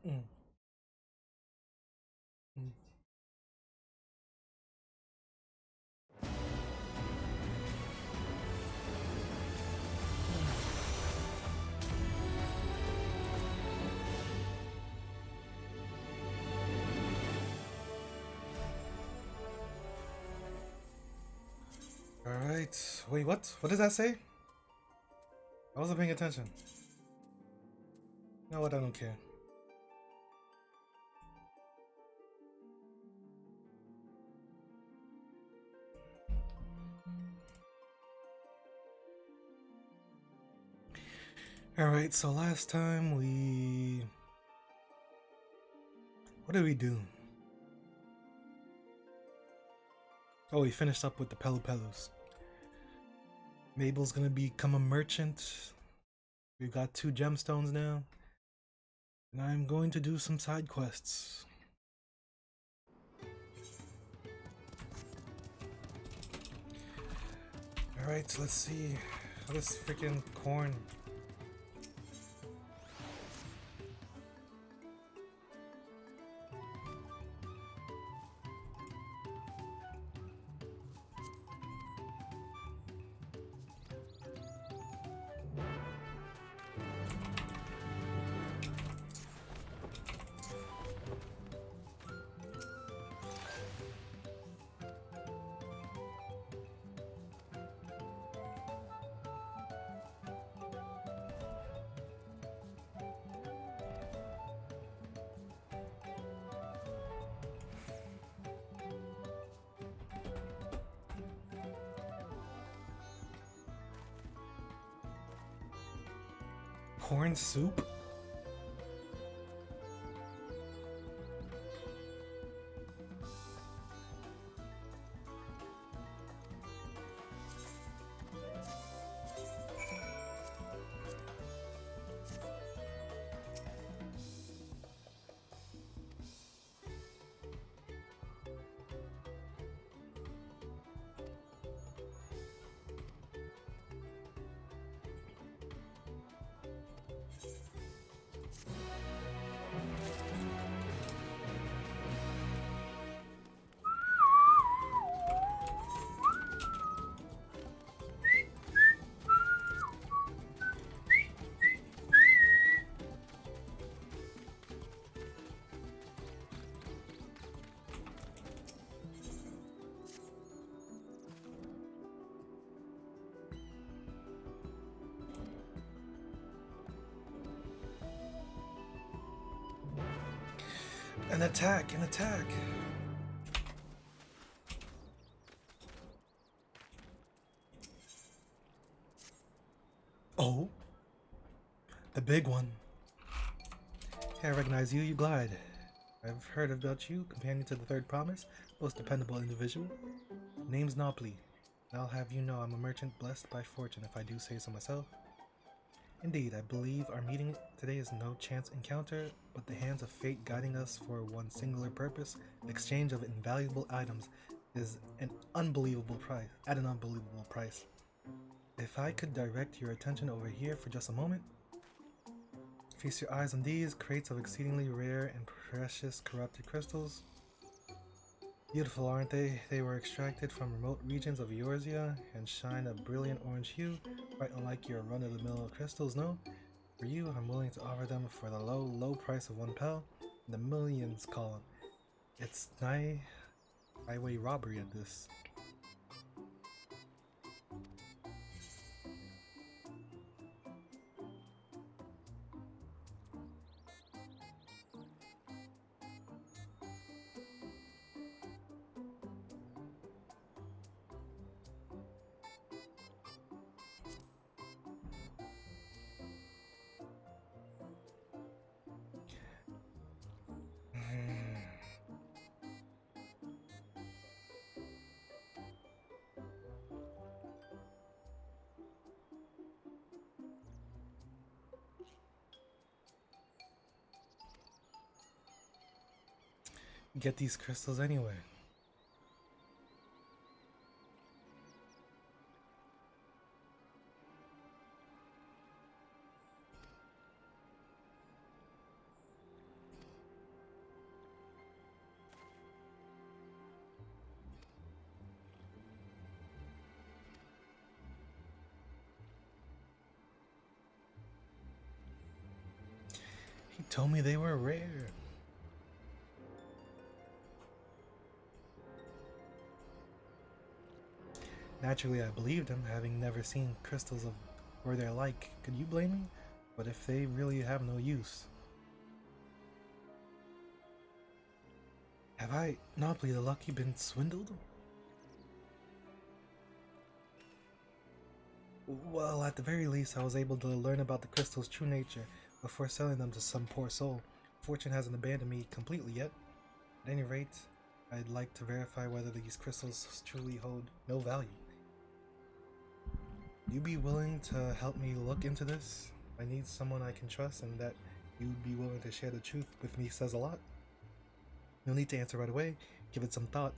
Mm, mm. All right. Wait, what? What does that say? I wasn't paying attention. You know what? I don't care. All right. So last time what did we do? Oh, we finished up with the Pelu Pelus. Mabel's gonna become a merchant. We've got 2 gemstones now. And I'm going to do some side quests. Alright, so let's see. This freaking corn. Corn soup? An attack, an attack! Oh! The big one. Hey, I recognize you, you glide. I've heard about you, companion to the third promise, most dependable individual. Name's Nopley. I'll have you know I'm a merchant blessed by fortune if I do say so myself. Indeed, I believe our meeting today is no chance encounter, but the hands of fate guiding us for one singular purpose. The exchange of invaluable items is an unbelievable price, at an unbelievable price. If I could direct your attention over here for just a moment, feast your eyes on these crates of exceedingly rare and precious corrupted crystals. Beautiful, aren't they? They were extracted from remote regions of Eorzea and shine a brilliant orange hue, quite unlike your run-of-the-mill crystals, no? For you, I'm willing to offer them for the low, low price of 1 pel. The millions column. It's nigh highway robbery at this. Get these crystals anyway. told me they were rare. Naturally, I believed him, having never seen crystals of where they're like. Could you blame me? But if they really have no use. Have I, Nopley the Lucky, been swindled? Well, at the very least, I was able to learn about the crystal's true nature before selling them to some poor soul. Fortune hasn't abandoned me completely yet. At any rate, I'd like to verify whether these crystals truly hold no value. You be willing to help me look into this? I need someone I can trust, and that you'd be willing to share the truth with me says a lot. You'll need to answer right away. Give it some thought.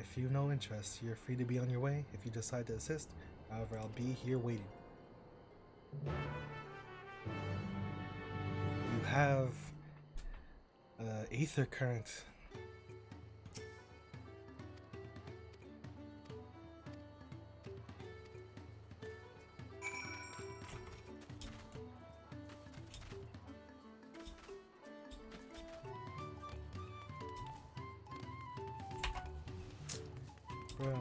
If you've no interest, you're free to be on your way. If you decide to assist, however, I'll be here waiting. You have Aether Current. Bro.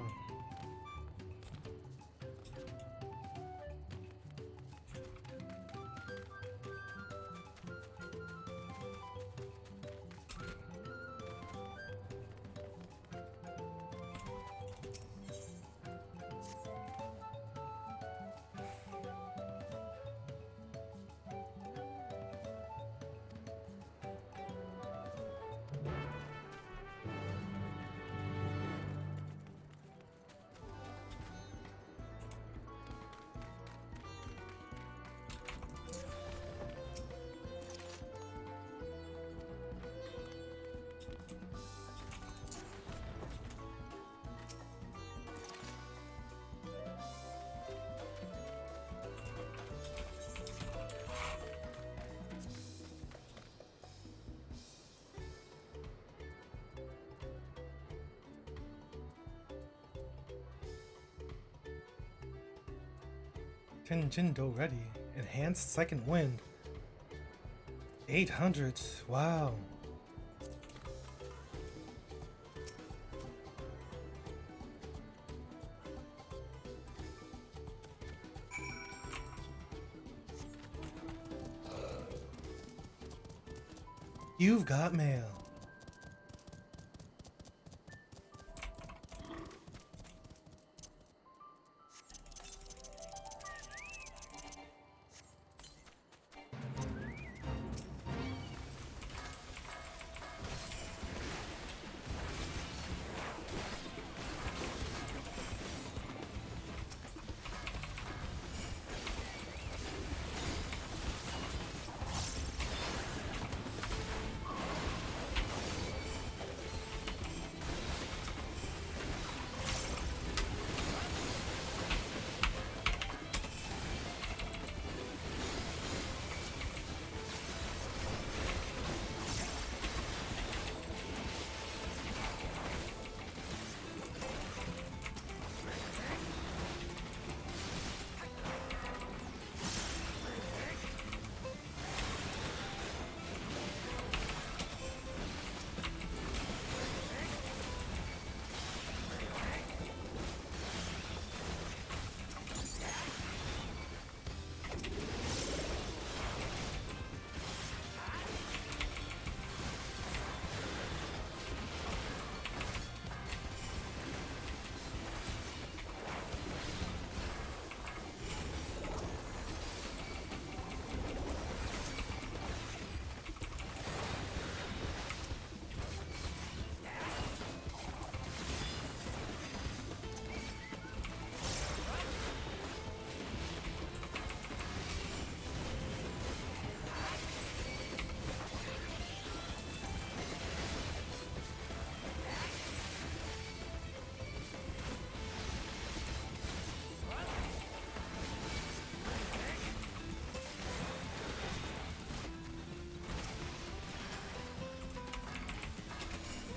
Jindo ready. Enhanced second wind. 800. Wow. You've got mail.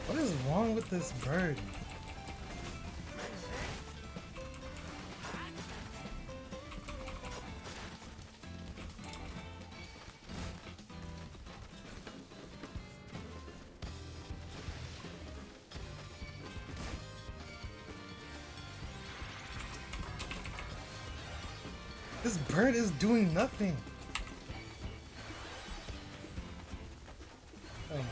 What is wrong with this bird? This bird is doing nothing. Oh my.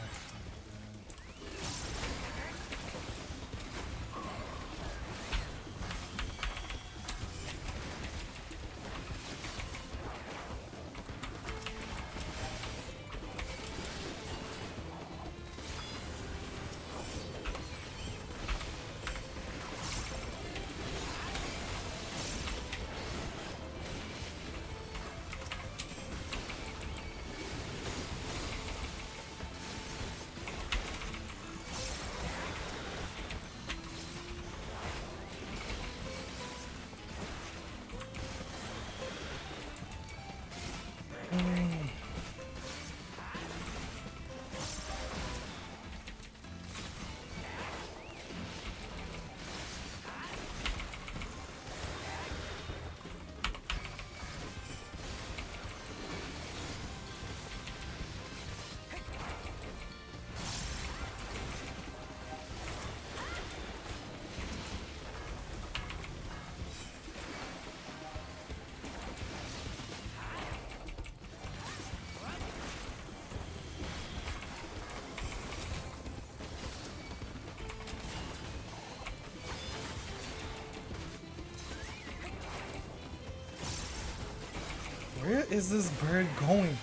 Where is this bird going?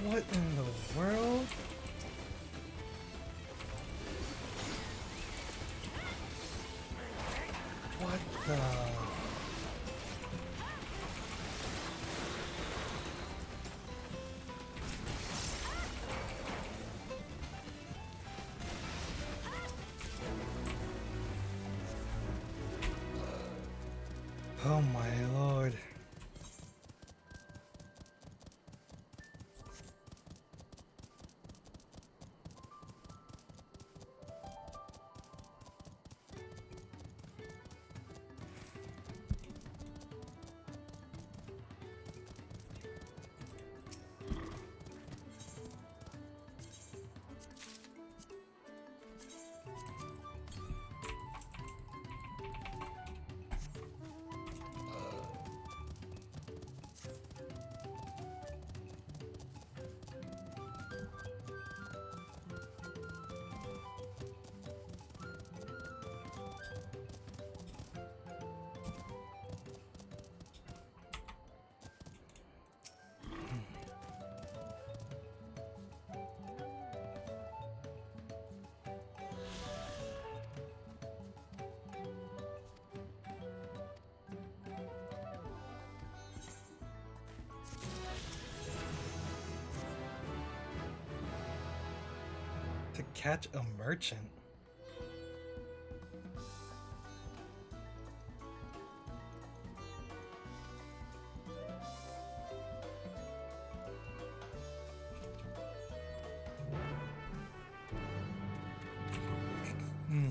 What in the world? What the? Oh my lord. To catch a merchant? Hmm.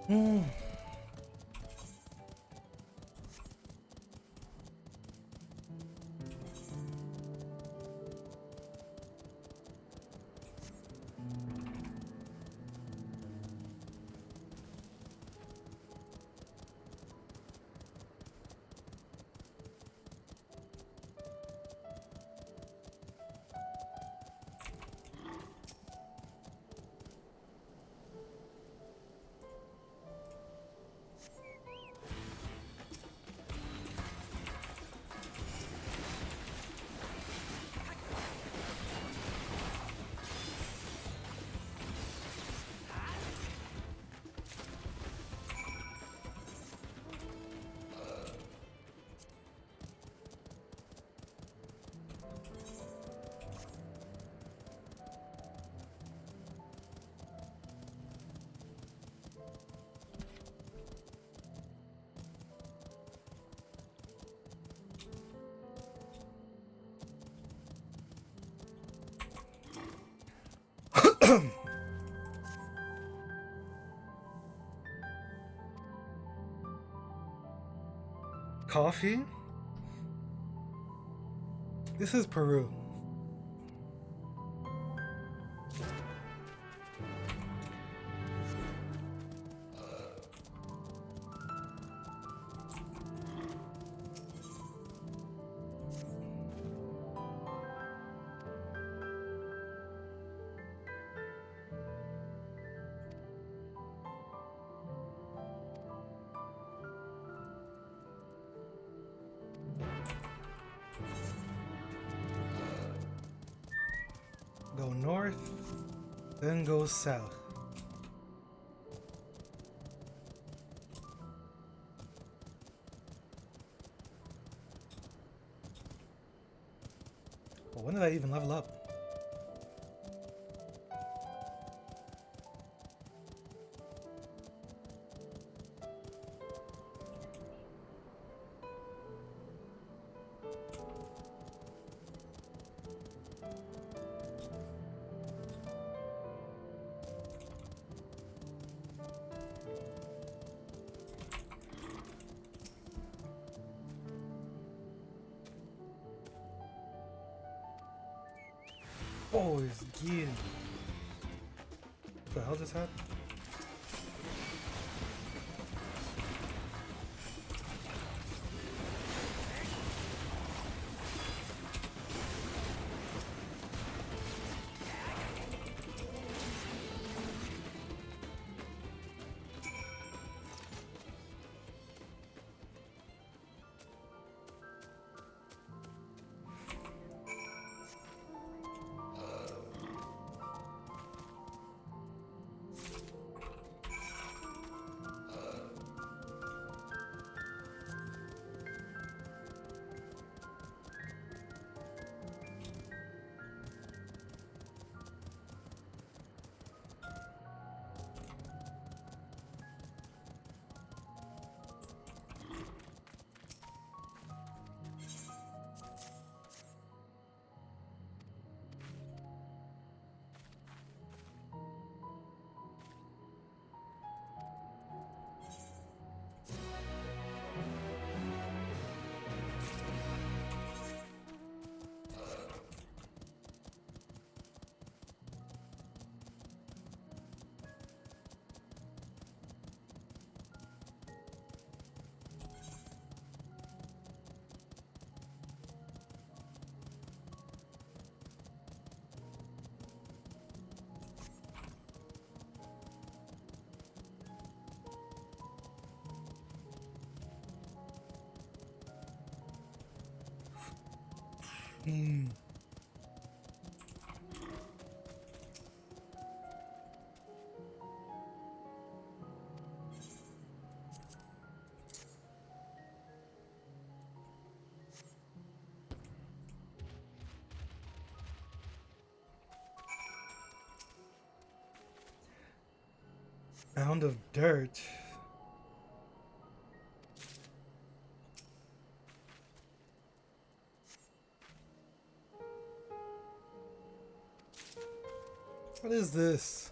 Hmm. Coffee? This is Peru. Go north, then go south. Well, when did I even level up? Oh, it's good. What the hell just happened? Hmm. Mound of dirt. What is this?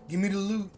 Give me the loot.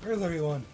Where's everyone?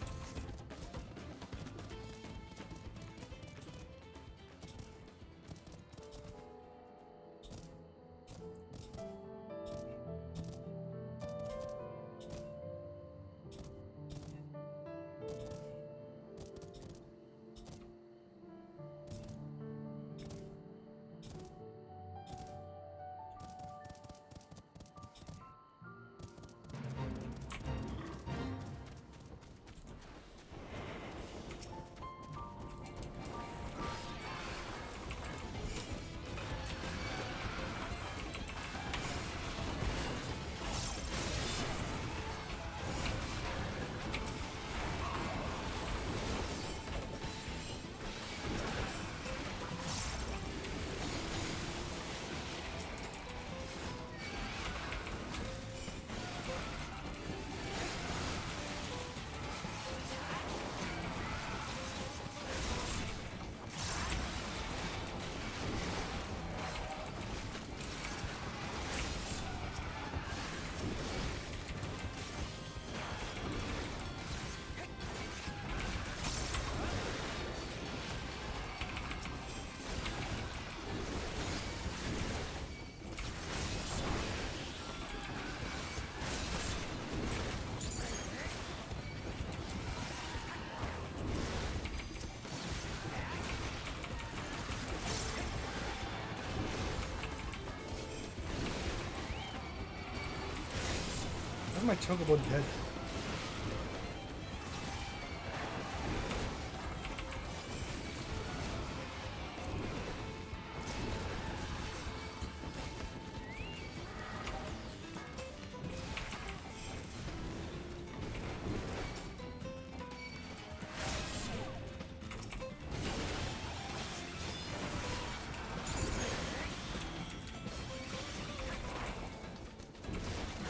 Where's my chocobo dead?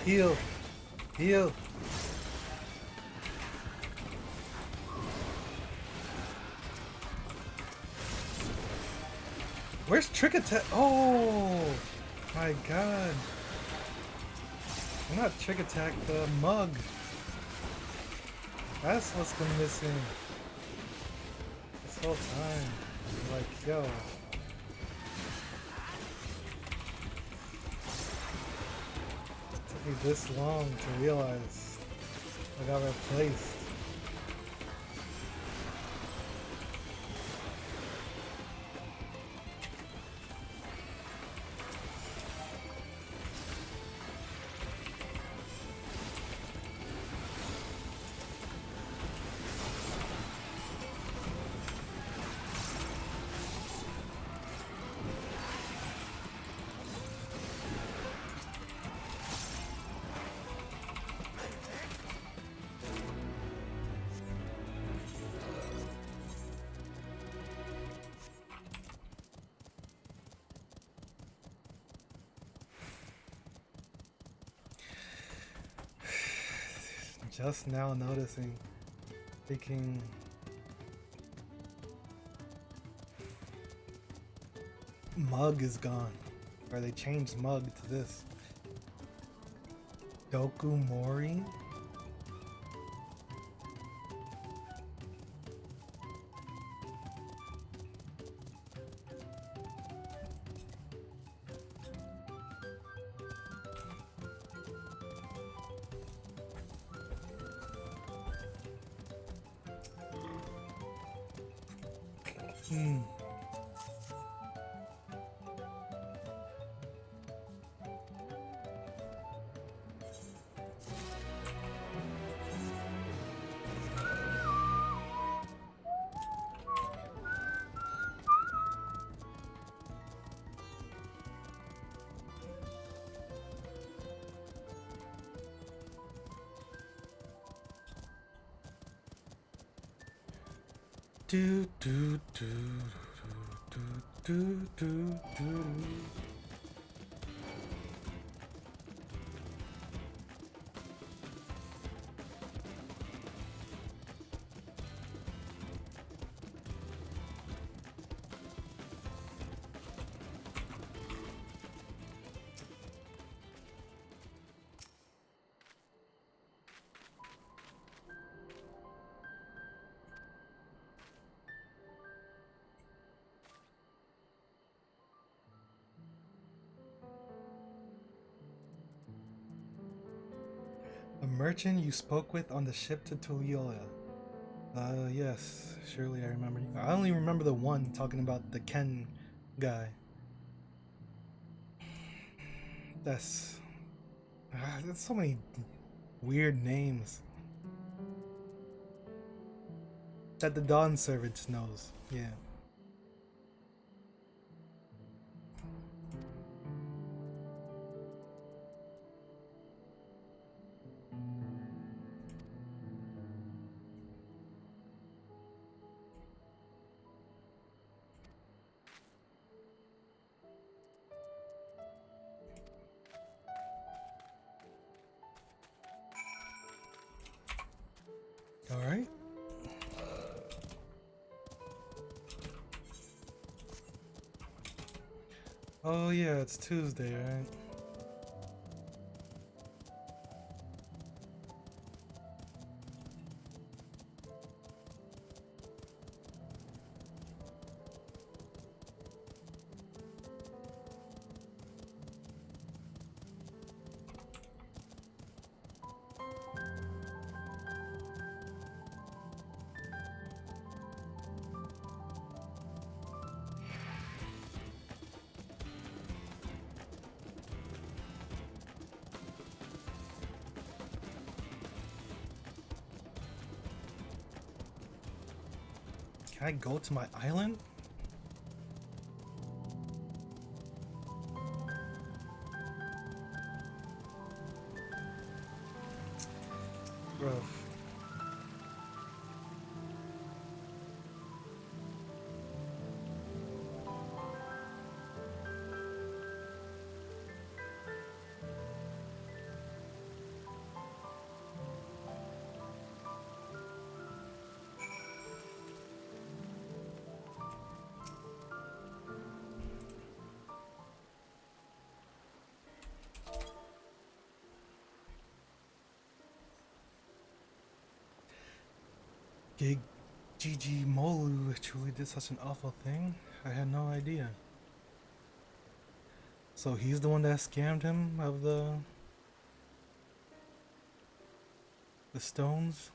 Heal. Heal. Where's Trick Attack? Oh my god. Not Trick Attack, the mug. That's what's been missing this whole time. Like, yo. It took me this long to realize I got replaced. Just now noticing, thinking mug is gone, or they changed mug to this. Doku Mori? Do do do do do do do. A merchant you spoke with on the ship to Tuliyola. Yes, surely I remember. I only remember the one talking about the Ken guy. That's so many weird names that the Dawn servant knows. Yeah. All right. Oh yeah, it's Tuesday, right? Can I go to my island? Bro. Gig Gigi Molu truly did such an awful thing? I had no idea. So he's the one that scammed him of the stones?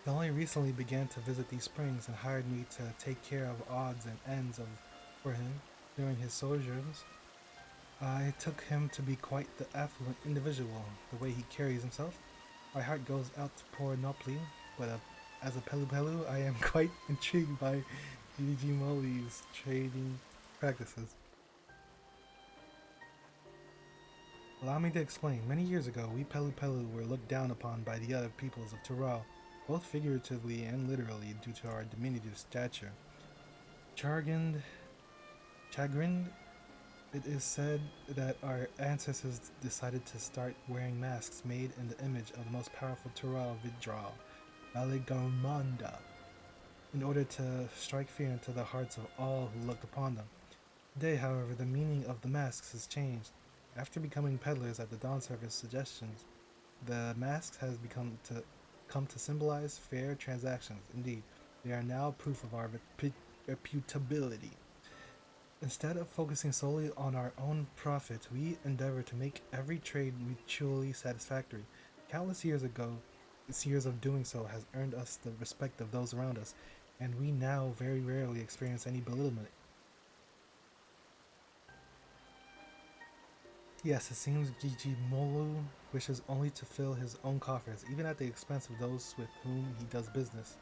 He only recently began to visit these springs and hired me to take care of odds and ends for him during his sojourns. I took him to be quite the affluent individual, the way he carries himself. My heart goes out to poor Nopli, but as a Pelu Pelu, I am quite intrigued by Gigi Moli's trading practices. Allow me to explain. Many years ago, we Pelu Pelu were looked down upon by the other peoples of Tural, both figuratively and literally due to our diminutive stature. Chagrined, it is said that our ancestors decided to start wearing masks made in the image of the most powerful Tural Vidral, Aligarmanda, in order to strike fear into the hearts of all who looked upon them. Today, however, the meaning of the masks has changed. After becoming peddlers at the Dawn Service suggestions, the masks has come to symbolize fair transactions. Indeed, they are now proof of our reputability. Instead of focusing solely on our own profit, we endeavor to make every trade mutually satisfactory. Countless years of doing so has earned us the respect of those around us, and we now very rarely experience any belittlement. Yes, it seems Gigi Molu wishes only to fill his own coffers, even at the expense of those with whom he does business.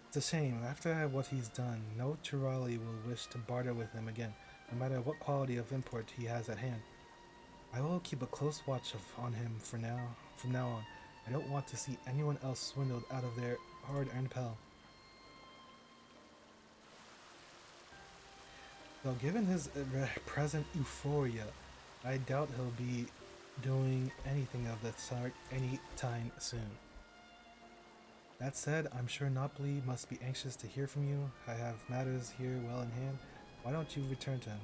It's a shame. After what he's done, no Turali will wish to barter with him again, no matter what quality of import he has at hand. I will keep a close watch on him from now on. I don't want to see anyone else swindled out of their hard-earned pelf. Though given his present euphoria, I doubt he'll be doing anything of the sort anytime soon. That said, I'm sure Napoli must be anxious to hear from you. I have matters here well in hand. Why don't you return to him?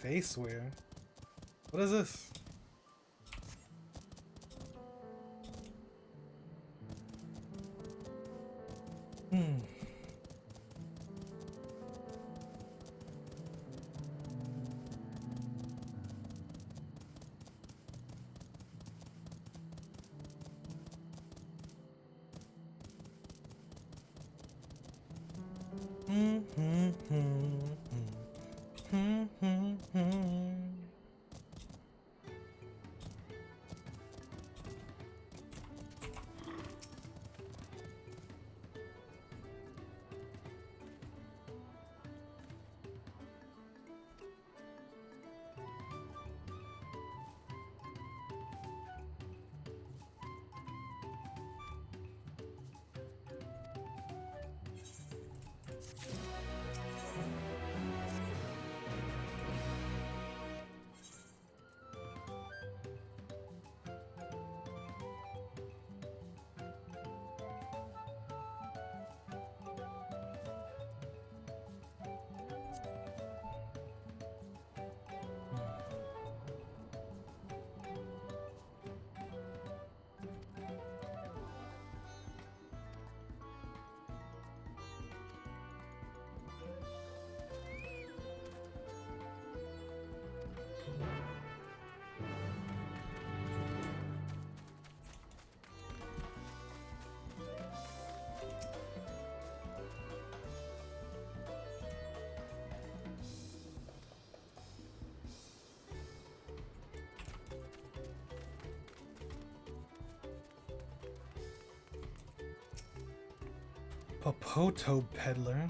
Face wear? What is this? Hmm. Hmm. Hmm. Hmm. Hmm. Hmm. Hmm. Popoto peddler.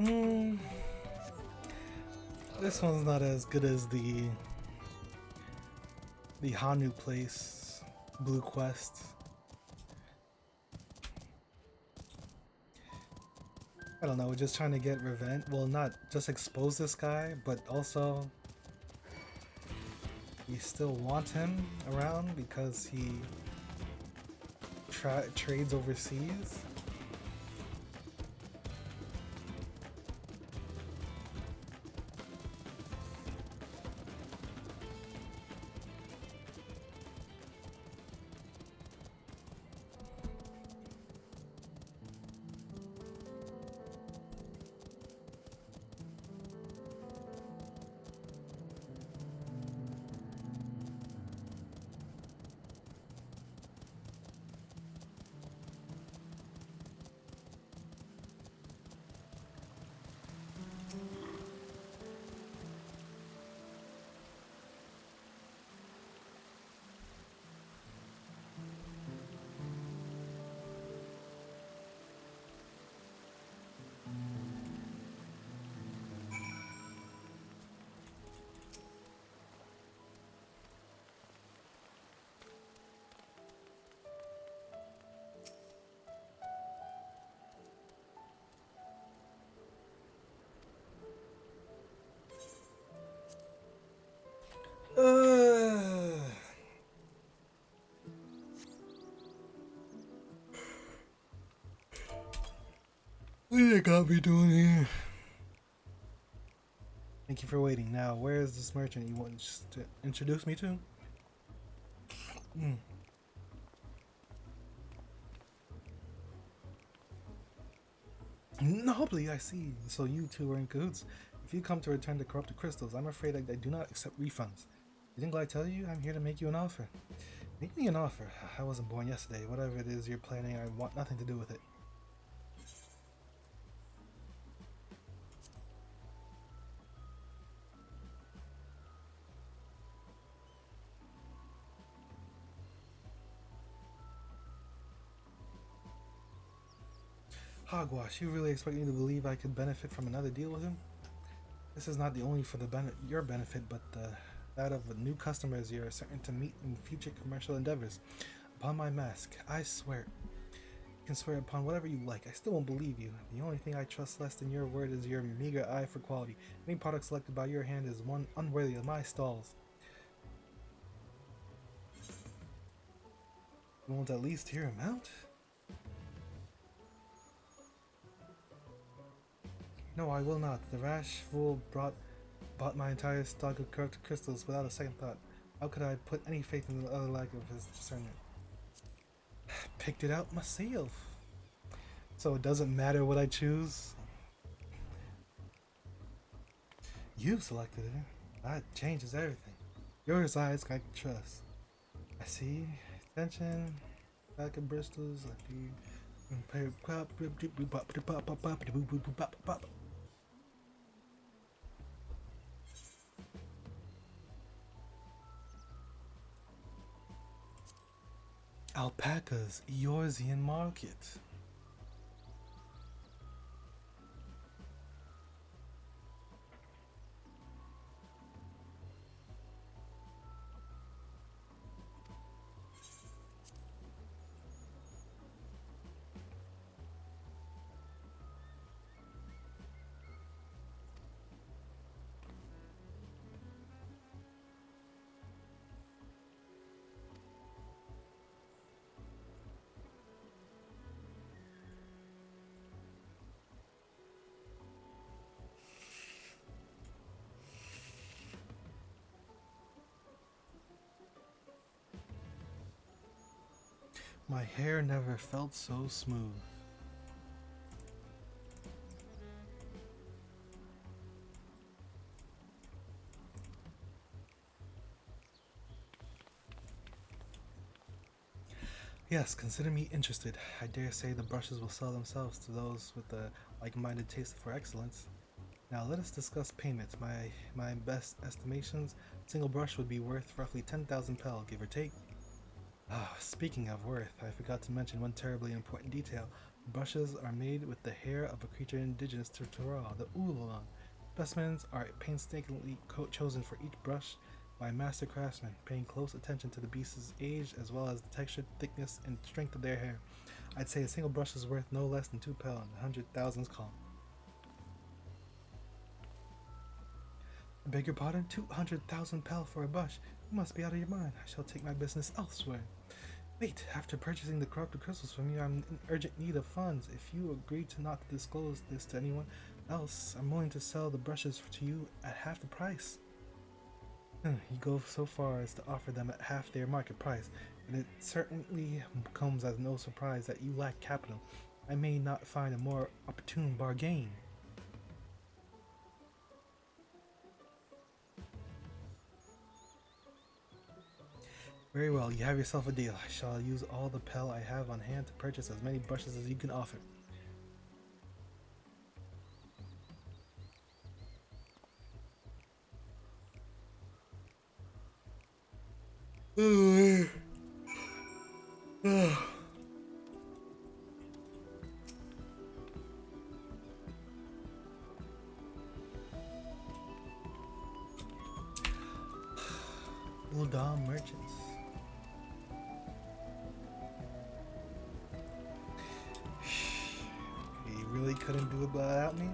Hmm. This one's not as good as the Hanu place, Blue Quest. I don't know, we're just trying to get revenge. Well, not just expose this guy, but also we still want him around because he trades overseas. What did I got me doing here? Thank you for waiting. Now, where is this merchant you want to introduce me to? Nobly, I see. So you two are in cahoots. If you come to return the corrupted crystals, I'm afraid I do not accept refunds. Didn't I tell you? I'm here to make you an offer. Make me an offer. I wasn't born yesterday. Whatever it is you're planning, I want nothing to do with it. Hogwash, you really expect me to believe I could benefit from another deal with him? This is not the only for your benefit, but that of new customers you are certain to meet in future commercial endeavors. Upon my mask, I swear. You can swear upon whatever you like. I still won't believe you. The only thing I trust less than your word is your meager eye for quality. Any product selected by your hand is one unworthy of my stalls. You won't at least hear him out? No, I will not. The rash fool bought my entire stock of corrupted crystals without a second thought. How could I put any faith in the other lack of his discernment? Picked it out myself. So it doesn't matter what I choose? You selected it. That changes everything. Yours eyes I can trust. I see. Attention. Back of Bristol's. Alpacas, Eorzean Market. My hair never felt so smooth. Yes, consider me interested. I dare say the brushes will sell themselves to those with a like-minded taste for excellence. Now let us discuss payments. My best estimations, a single brush would be worth roughly 10,000 pel, give or take. Ah, speaking of worth, I forgot to mention one terribly important detail. Brushes are made with the hair of a creature indigenous to Tyrol, the Oolong. Specimens are painstakingly chosen for each brush by a master craftsman, paying close attention to the beast's age as well as the texture, thickness, and strength of their hair. I'd say a single brush is worth no less than 2 pel and 100,000 calm. I beg your pardon? 200,000 pel for a brush? You must be out of your mind. I shall take my business elsewhere. Wait, after purchasing the corrupted crystals from you, I'm in urgent need of funds. If you agree to not disclose this to anyone else, I'm willing to sell the brushes to you at half the price. You go so far as to offer them at half their market price, and it certainly comes as no surprise that you lack capital. I may not find a more opportune bargain. Very well, you have yourself a deal. I shall use all the pel I have on hand to purchase as many brushes as you can offer. Uldam merchants. You really couldn't do it without me?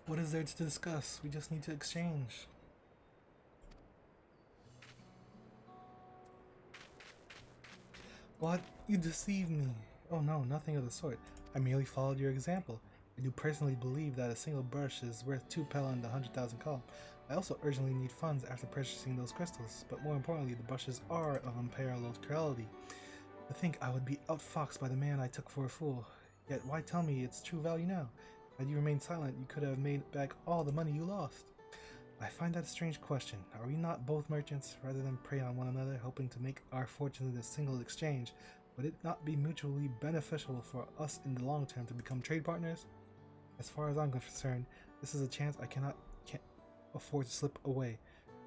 What is there to discuss? We just need to exchange. What? You deceived me. Oh no, nothing of the sort. I merely followed your example. I do personally believe that a single brush is worth 2 pel and 100,000 calm. I also urgently need funds after purchasing those crystals, but more importantly, the brushes are of unparalleled quality. To think I would be outfoxed by the man I took for a fool. Yet why tell me its true value now? Had you remained silent, you could have made back all the money you lost. I find that a strange question. Are we not both merchants? Rather than prey on one another, hoping to make our fortunes in a single exchange, would it not be mutually beneficial for us in the long term to become trade partners? As far as I'm concerned, this is a chance I can't afford to slip away.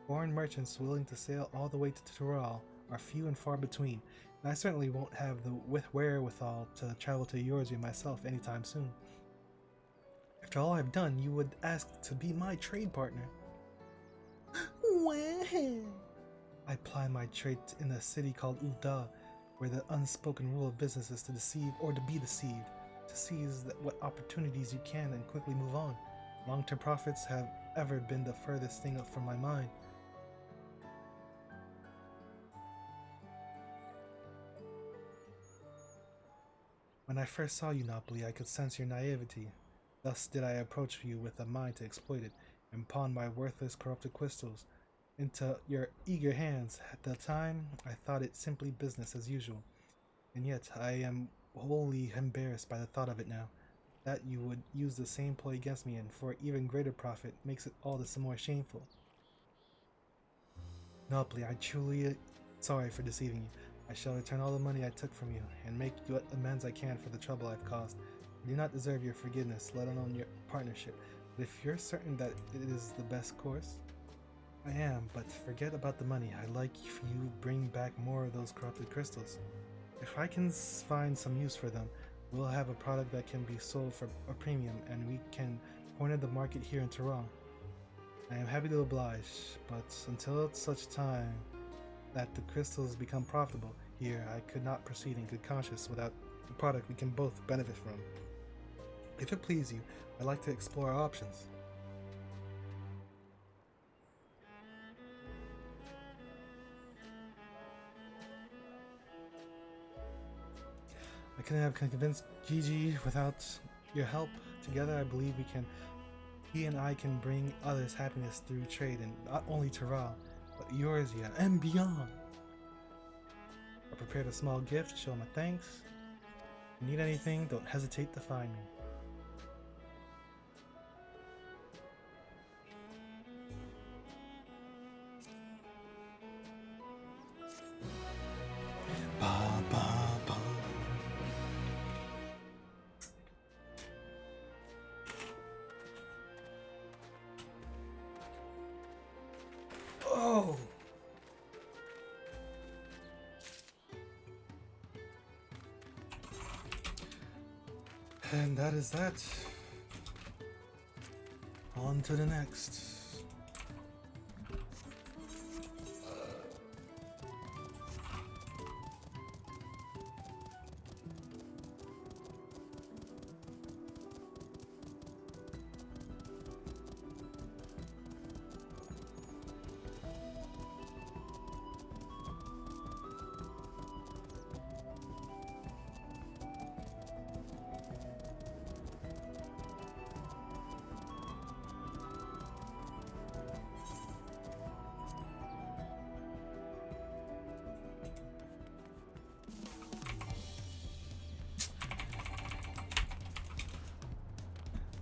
Foreign merchants willing to sail all the way to Tyrol are few and far between, and I certainly won't have the wherewithal to travel to Eorzea myself anytime soon. After all I've done, you would ask to be my trade partner. I ply my trade in a city called Ul'dah, where the unspoken rule of business is to deceive or to be deceived, to seize what opportunities you can and quickly move on. Long-term profits have ever been the furthest thing from my mind. When I first saw you, Napoli, I could sense your naivety. Thus did I approach you with a mind to exploit it, and pawn my worthless corrupted crystals into your eager hands. At the time, I thought it simply business as usual, and yet I am wholly embarrassed by the thought of it now. That you would use the same ploy against me and for even greater profit makes it all the more shameful. Napoli, I'm truly sorry for deceiving you. I shall return all the money I took from you, and make what amends I can for the trouble I've caused. I do not deserve your forgiveness, let alone your partnership, but if you're certain that it is the best course, I am, but forget about the money. I'd like if you bring back more of those corrupted crystals. If I can find some use for them, we'll have a product that can be sold for a premium, and we can corner the market here in Tehran. I am happy to oblige, but until such time that the crystals become profitable here, I could not proceed in good conscience without a product we can both benefit from. If it please you, I'd like to explore our options. I couldn't have convinced Gigi without your help. Together, I believe he and I can bring others happiness through trade, and not only Tehran, but Eorzea and beyond. I prepared a small gift to show my thanks. If you need anything, don't hesitate to find me. Ba, ba, ba. Oh! And that is that. On to the next.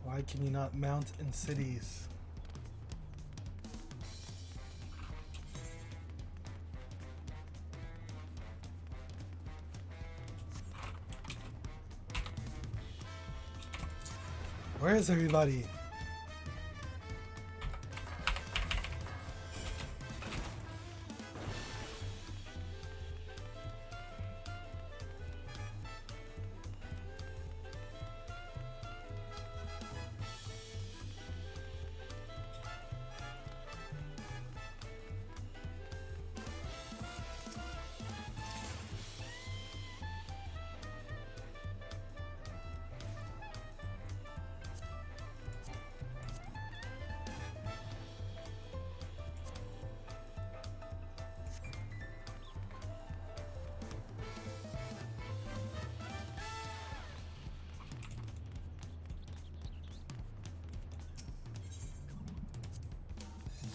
Why can you not mount in cities? Where is everybody?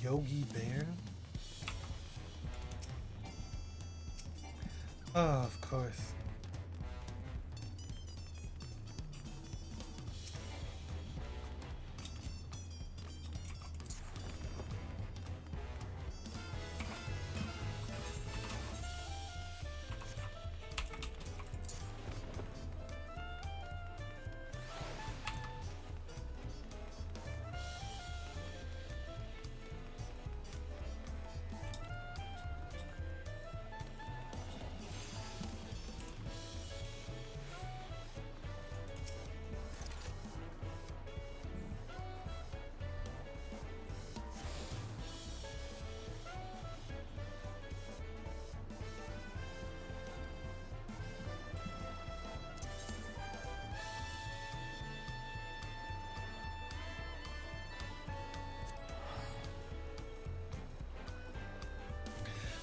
Yogi Bear? Oh, of course.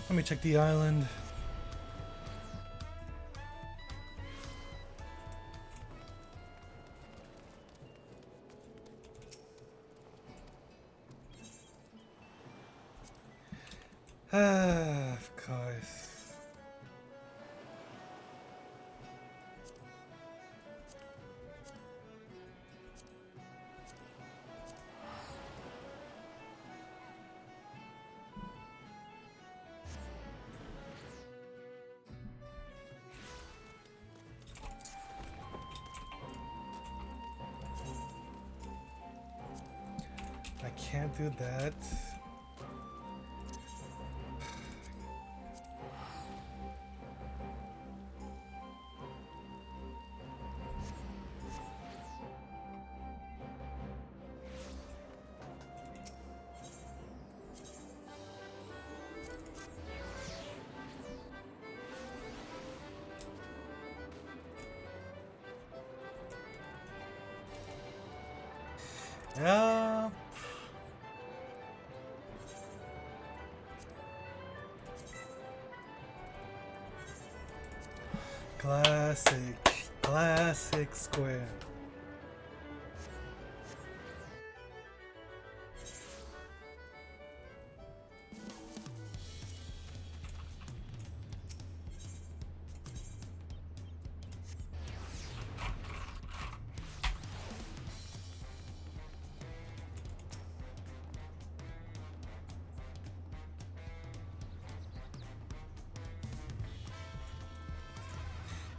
Let me check the island. Ah, of course. I can't do that. Yeah. Classic. Classic square.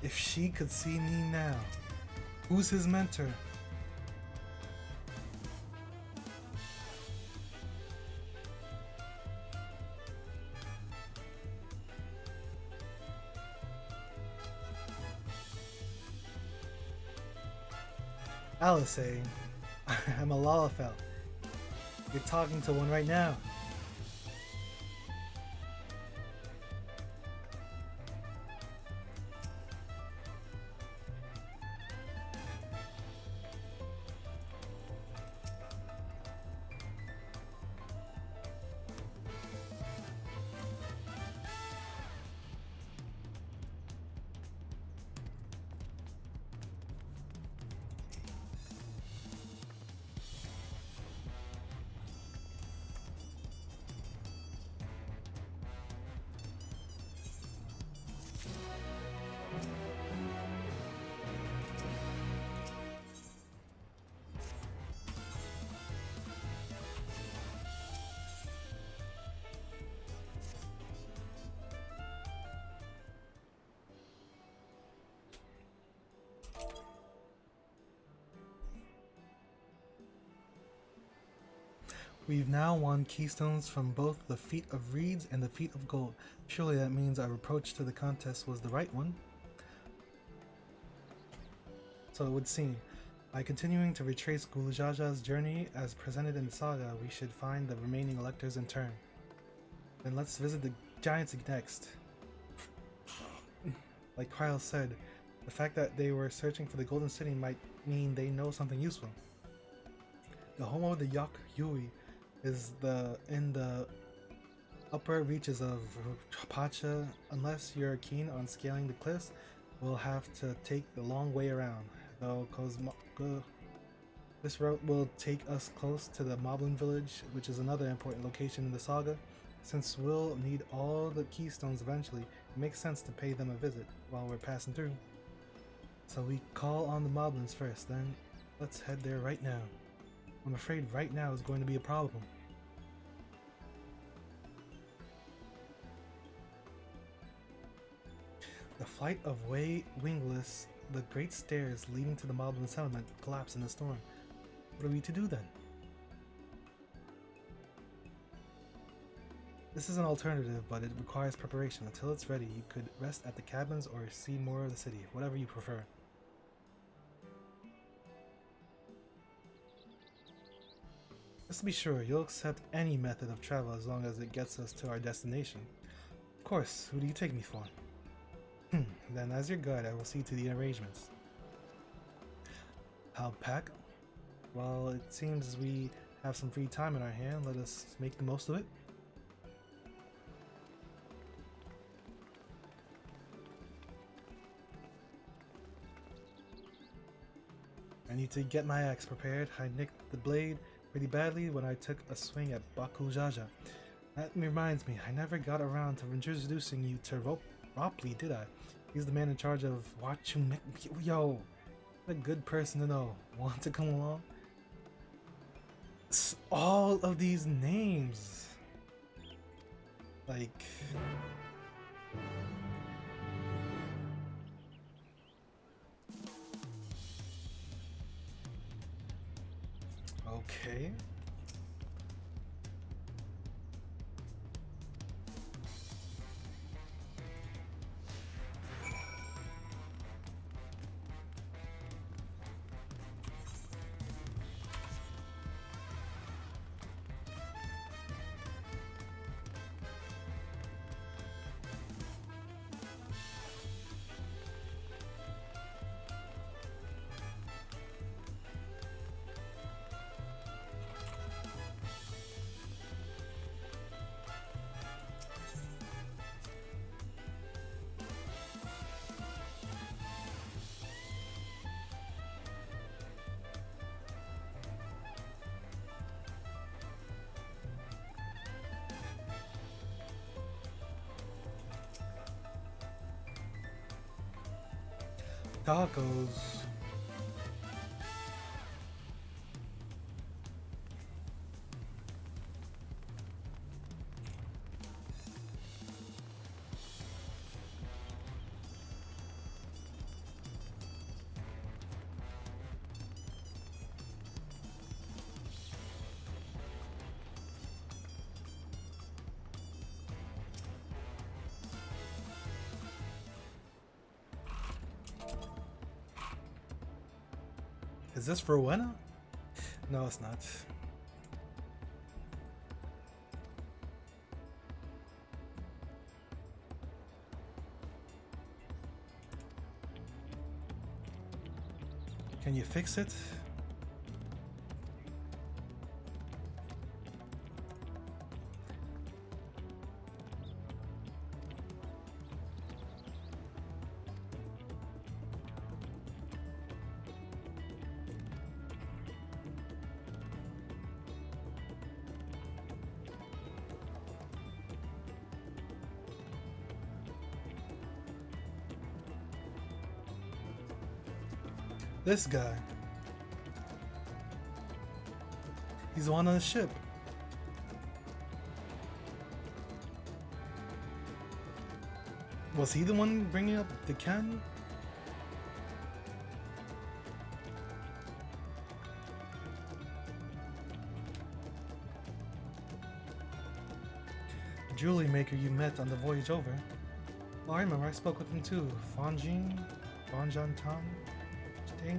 If she could see me now, who's his mentor? Alice, I'm a Lalafell. You're talking to one right now. We've now won keystones from both the Feat of Reeds and the Feat of Gold. Surely that means our approach to the contest was the right one. So it would seem. By continuing to retrace Gulajaja's journey as presented in the saga, we should find the remaining electors in turn. Then let's visit the giants next. Like Kryle said, the fact that they were searching for the Golden City might mean they know something useful. The home of the Yak Yui is in the upper reaches of Pacha. Unless you're keen on scaling the cliffs, we'll have to take the long way around. Though this route will take us close to the Moblin village, which is another important location in the saga. Since we'll need all the keystones eventually, it makes sense to pay them a visit while we're passing through. So we call on the Moblins first, then let's head there right now. I'm afraid right now is going to be a problem. The flight of Wingless, the great stairs leading to the Moblin settlement, collapsed in the storm. What are we to do then? This is an alternative, but it requires preparation. Until it's ready, you could rest at the cabins or see more of the city, whatever you prefer. Just to be sure, you'll accept any method of travel as long as it gets us to our destination. Of course, who do you take me for? Then as your guide, I will see to the arrangements. I'll pack. Well, it seems we have some free time in our hand. Let us make the most of it. I need to get my axe prepared. I nicked the blade pretty badly when I took a swing at Baku Jaja. That reminds me, I never got around to introducing you to Ropley, did I? He's the man in charge of watching. Yo, what a good person to know. Want to come along? All of these names. Like... Okay. Tacos. Is this Rowena? No, it's not. Can you fix it? This guy. He's the one on the ship. Was he the one bringing up the can? Jewelry maker you met on the voyage over. Oh, I remember, I spoke with him too. Fanjan Tan?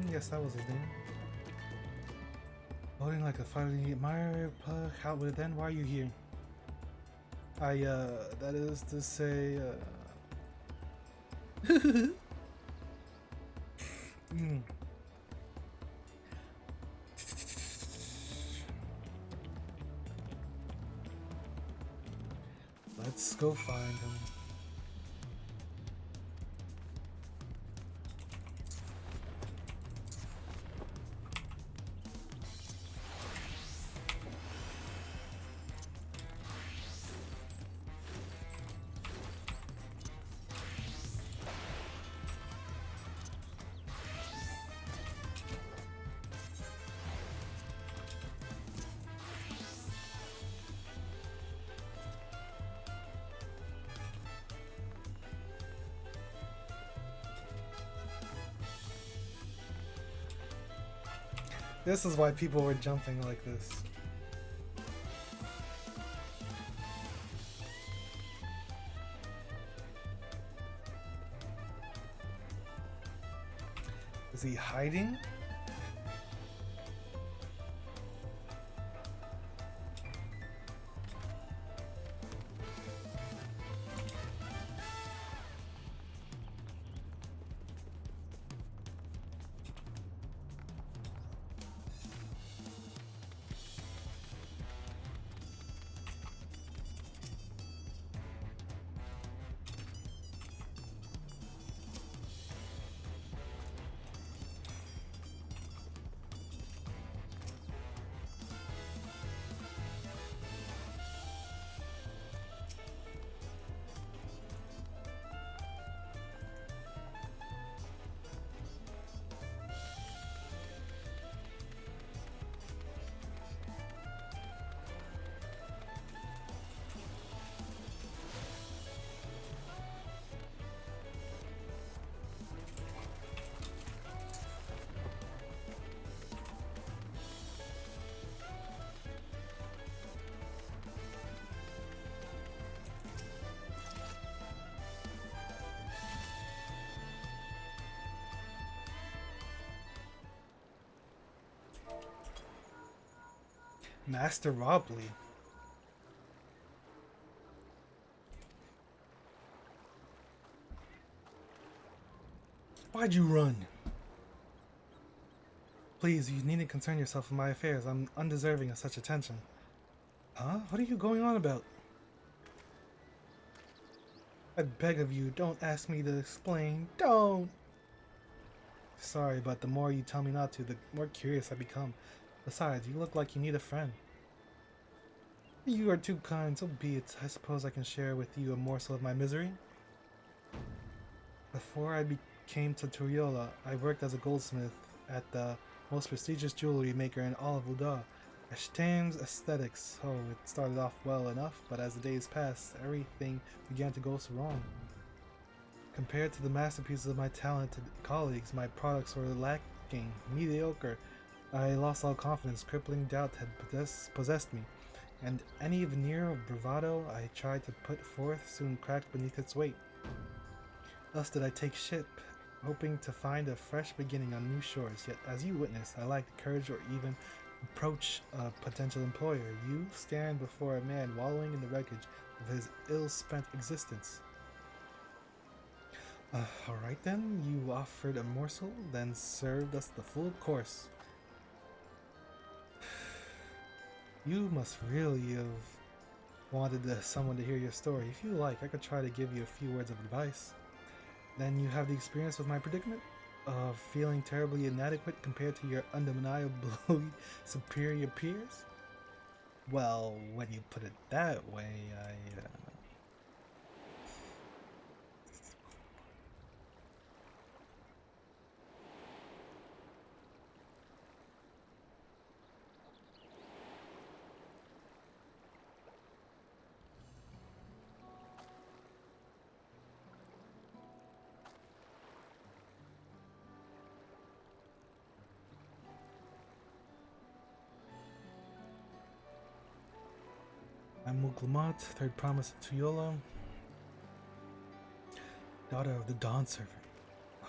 Yes, that was his name. Loading like a fighting admirer, how would it then? Why are you here? That is to say, Let's go find him. This is why people were jumping like this. Is he hiding? Master Robley. Why'd you run? Please, you needn't concern yourself with my affairs. I'm undeserving of such attention. Huh? What are you going on about? I beg of you, don't ask me to explain. Don't! Sorry, but the more you tell me not to, the more curious I become. Besides, you look like you need a friend. You are too kind, so be it. I suppose I can share with you a morsel of my misery? Before I came to Turiola, I worked as a goldsmith at the most prestigious jewelry maker in all of Uda, Ashtame's Aesthetics. Oh, it started off well enough, but as the days passed, everything began to go so wrong. Compared to the masterpieces of my talented colleagues, my products were lacking, mediocre. I lost all confidence, crippling doubt had possessed me, and any veneer of bravado I tried to put forth soon cracked beneath its weight. Thus did I take ship, hoping to find a fresh beginning on new shores, yet as you witness, I lacked the courage or even approach a potential employer. You stand before a man wallowing in the wreckage of his ill-spent existence. Alright then, you offered a morsel, then served us the full course. You must really have wanted someone to hear your story. If you like, I could try to give you a few words of advice. Then you have the experience with my predicament of feeling terribly inadequate compared to your undeniably superior peers? Well, when you put it that way, I'm Muglamat, third promise of Tuyola, daughter of the Dawn Servant.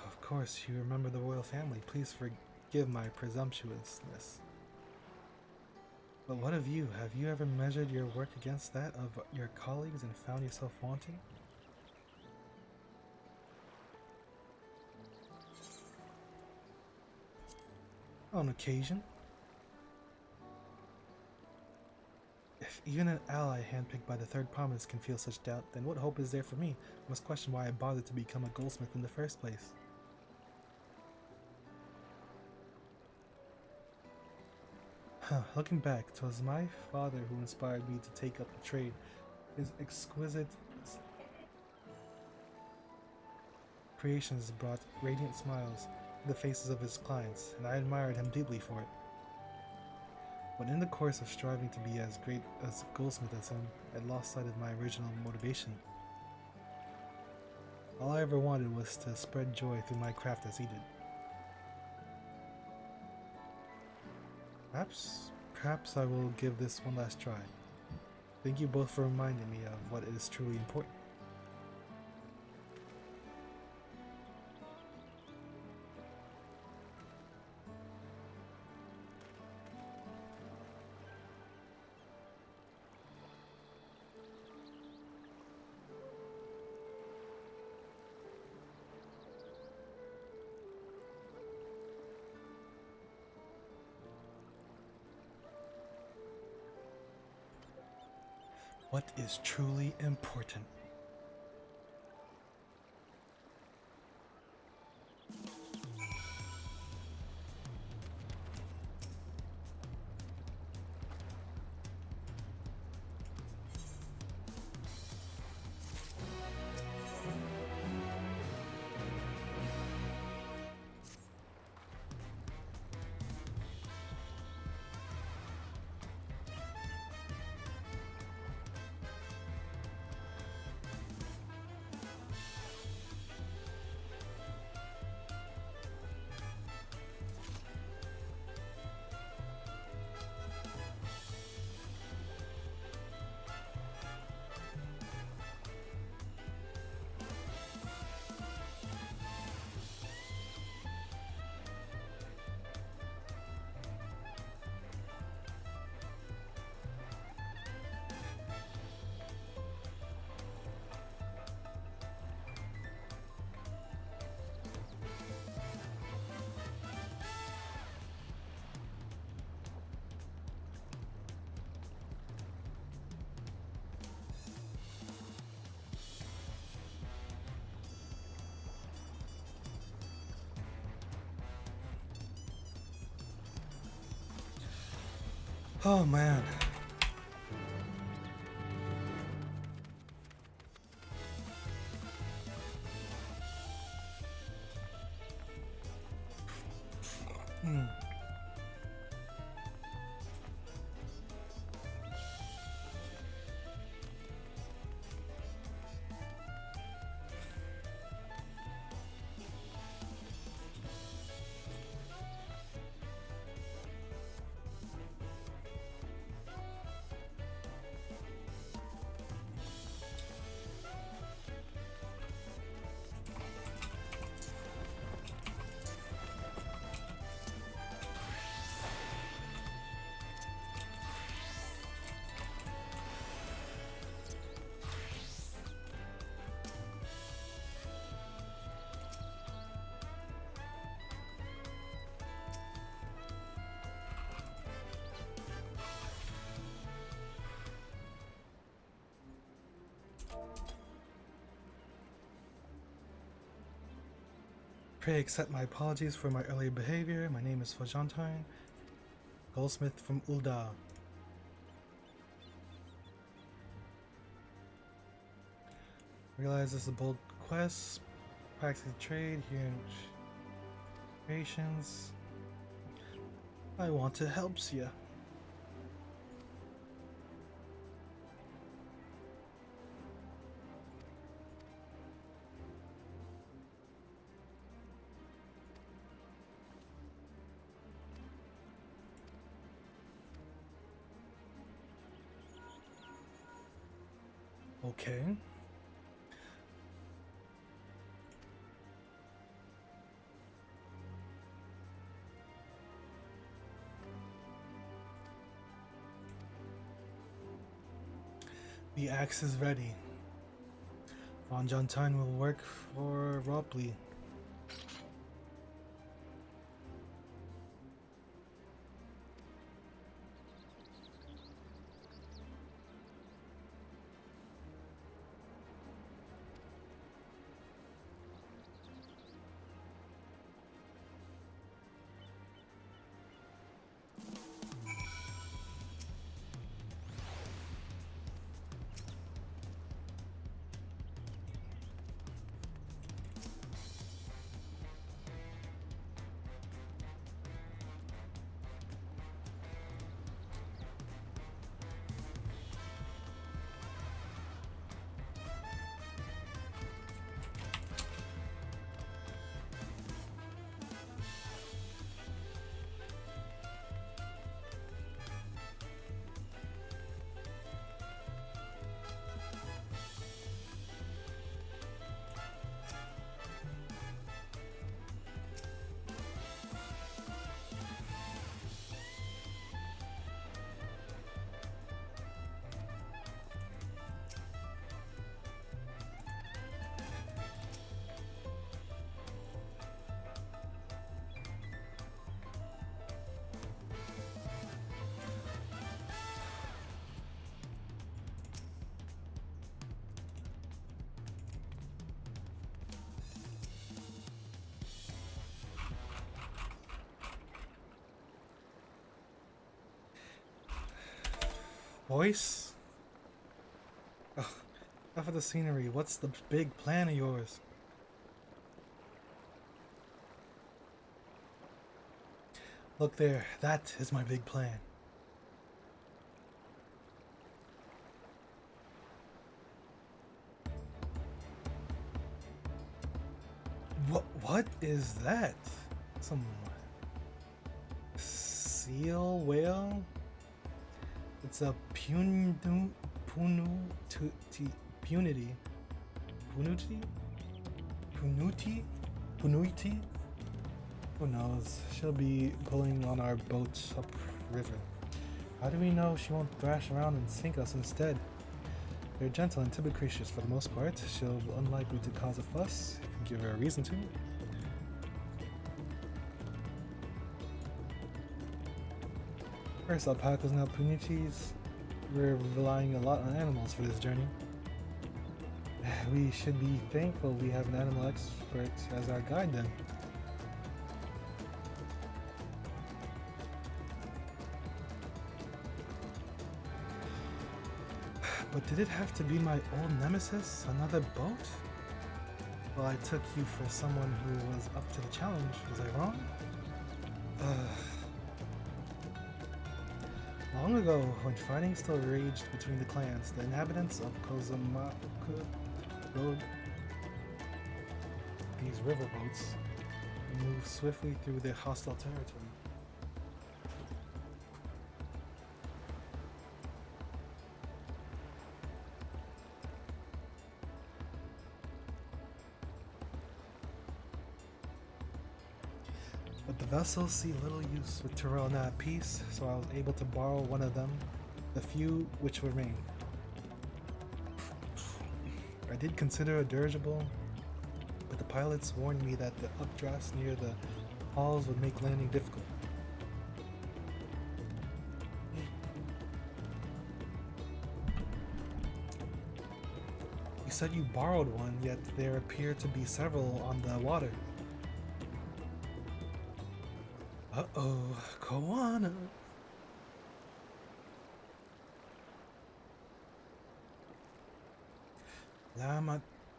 Of course, you remember the royal family. Please forgive my presumptuousness. But what of you? Have you ever measured your work against that of your colleagues and found yourself wanting? On occasion. If even an ally handpicked by the third promise can feel such doubt, then what hope is there for me? I must question why I bothered to become a goldsmith in the first place. Looking back, 'twas my father who inspired me to take up the trade. His exquisite creations brought radiant smiles to the faces of his clients, and I admired him deeply for it. But in the course of striving to be as great as a goldsmith as him, I lost sight of my original motivation. All I ever wanted was to spread joy through my craft as he did. Perhaps I will give this one last try. Thank you both for reminding me of what is truly important. What is truly important? Oh man. Hmm. Pray accept my apologies for my earlier behavior. My name is ff14, goldsmith from Ulda. Realize this is a bold quest. Practice trade here in patience. I want to help you. Okay. The axe is ready. Von Jontine will work for Ropley. Voice? Ugh, enough of the scenery. What's the big plan of yours? Look there. That is my big plan. What is that? Some seal whale? It's a punity? Who knows? She'll be pulling on our boats upriver. How do we know she won't thrash around and sink us instead? They're gentle and timid creatures for the most part. She'll be unlikely to cause a fuss if you give her a reason to. First, alpacas and punities. We're relying a lot on animals for this journey. We should be thankful we have an animal expert as our guide then. But did it have to be my old nemesis, another boat? Well, I took you for someone who was up to the challenge. Was I wrong? Long ago, when fighting still raged between the clans, the inhabitants of Kozamaku rode these riverboats and moved swiftly through their hostile territory. But the vessels see little use with Tyrell now at peace, so I was able to borrow one of them, the few which remain. I did consider a dirigible, but the pilots warned me that the updrafts near the hulls would make landing difficult. You said you borrowed one, yet there appear to be several on the water. Uh-oh, Koana.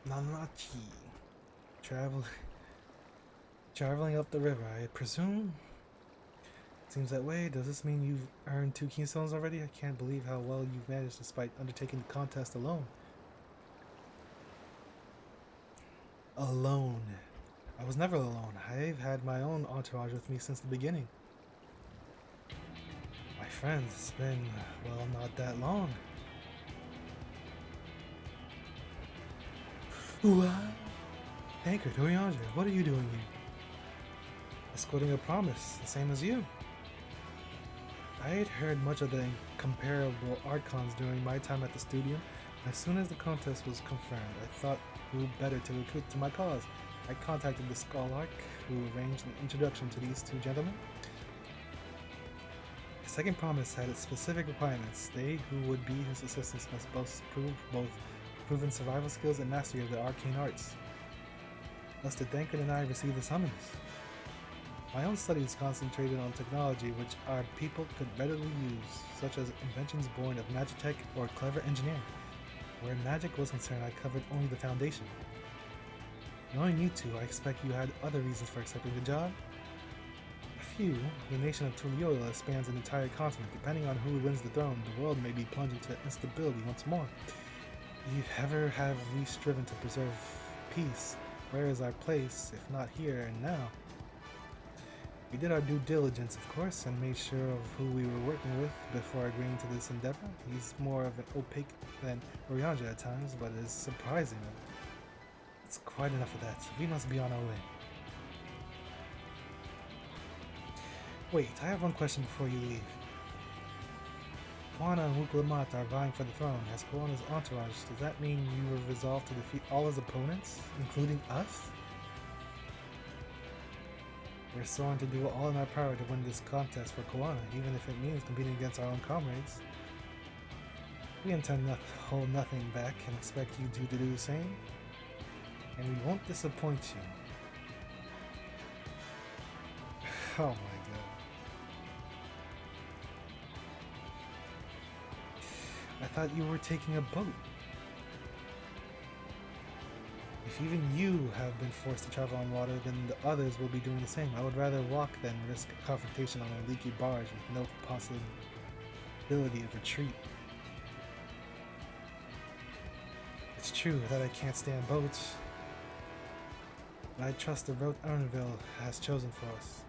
Nanachi. Traveling up the river, I presume? Seems that way. Does this mean you've earned 2 keystones already? I can't believe how well you've managed despite undertaking the contest alone. Alone. I was never alone. I've had my own entourage with me since the beginning. My friends, it's been, well, not that long. What? Anchor, Dorianger, what are you doing here? Escorting a promise, the same as you. I had heard much of the incomparable archons during my time at the studio. As soon as the contest was confirmed, I thought who better to recruit to my cause. I contacted the Scholarch, who arranged an introduction to these 2 gentlemen. The second promise had its specific requirements. They who would be his assistants must prove both proven survival skills and mastery of the arcane arts. Thus did Dankard and I receive the summons. My own studies concentrated on technology which our people could readily use, such as inventions born of magitech or clever engineering. Where magic was concerned, I covered only the foundation. Knowing you two, I expect you had other reasons for accepting the job. A few. The nation of Tuliola spans an entire continent. Depending on who wins the throne, the world may be plunged into instability once more. Have we striven to preserve peace? Where is our place, if not here and now? We did our due diligence, of course, and made sure of who we were working with before agreeing to this endeavor. He's more of an opaque than Orianja at times, but it is surprising. It's quite enough of that. We must be on our way. Wait, I have one question before you leave. Koana and Wuklamat are vying for the throne. As Koana's entourage, does that mean you were resolved to defeat all his opponents, including us? We're sworn to do all in our power to win this contest for Koana, even if it means competing against our own comrades. We intend to hold nothing back and expect you two to do the same. And we won't disappoint you. Oh my god. I thought you were taking a boat. If even you have been forced to travel on water, then the others will be doing the same. I would rather walk than risk confrontation on a leaky barge with no possibility of retreat. It's true that I can't stand boats, but I trust the route Ernville has chosen for us.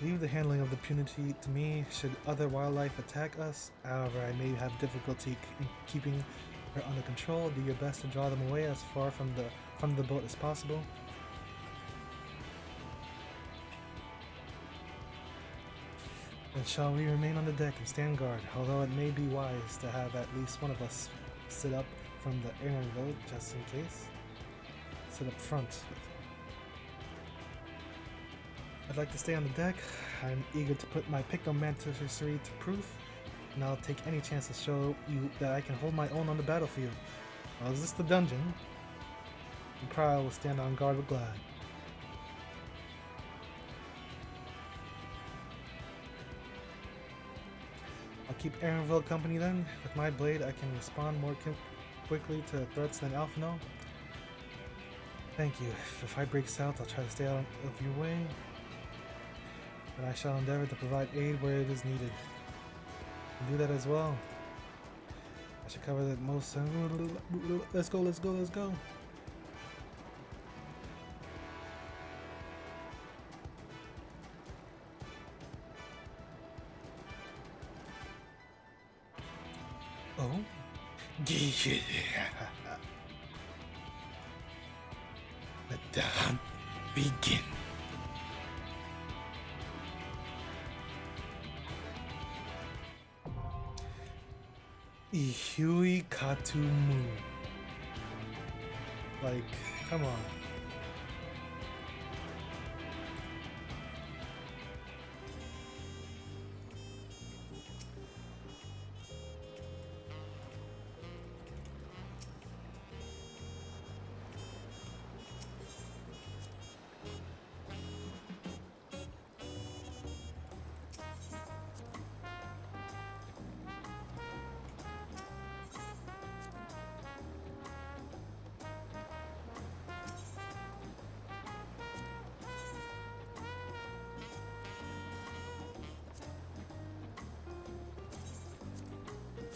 Leave the handling of the punity to me should other wildlife attack us. However, I may have difficulty in keeping her under control. Do your best to draw them away as far from the boat as possible. And shall we remain on the deck and stand guard, although it may be wise to have at least one of us sit up from the Ernville just in case. Sit up front. I'd like to stay on the deck. I'm eager to put my pictomanticery to proof, and I'll take any chance to show you that I can hold my own on the battlefield. Well, is this the dungeon? And Cryle will stand on guard with Glad. I'll keep Ernville company then. With my blade, I can respond more quickly to threats than Alphino. Thank you. If a fight breaks out, I'll try to stay out of your way. But I shall endeavor to provide aid where it is needed. And do that as well. I should cover the most. Let's go, let's go, let's go. Oh? Let the hunt begin. Ihui Katumu. Like, come on.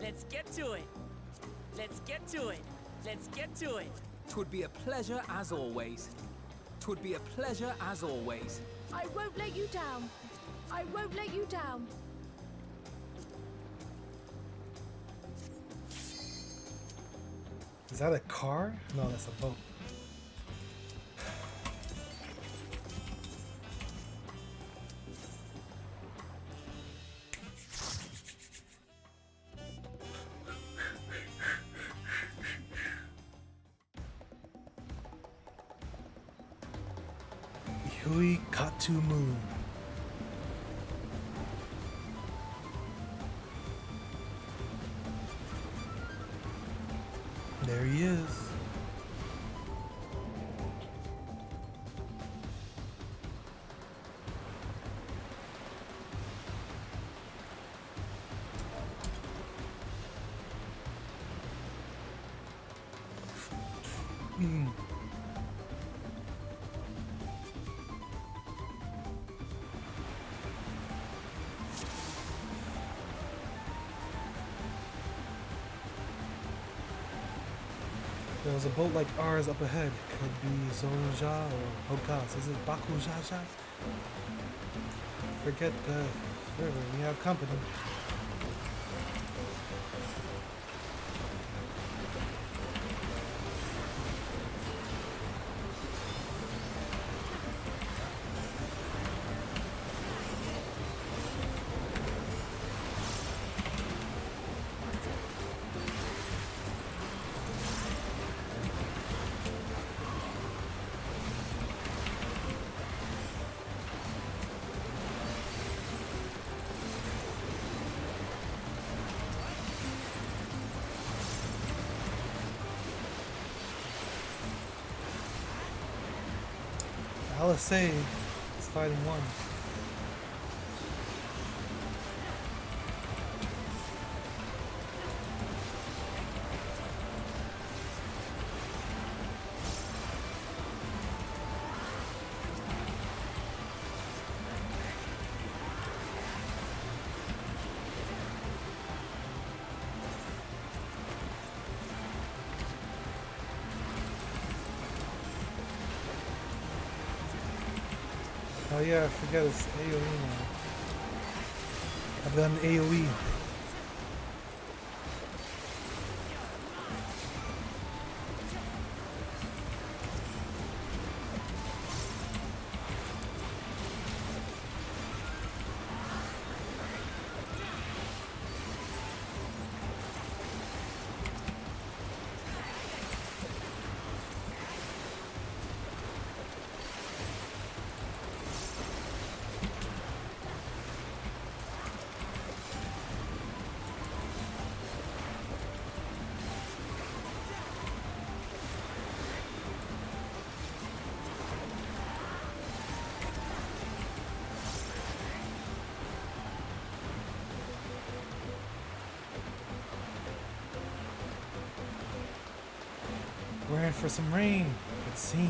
Let's get to it. Let's get to it. Let's get to it. 'Twould be a pleasure as always. 'Twould be a pleasure as always. I won't let you down. I won't let you down. Is that a car? No, that's a boat. Ihui Katumu. There he is. There was a boat like ours up ahead. Could be Zoja or Hokas. Is it Bakujaja? Forget the river. We have company. LSA is fighting one. Oh yeah, I forget it's AoE now. I've done AoE. We're in for some rain, it seems.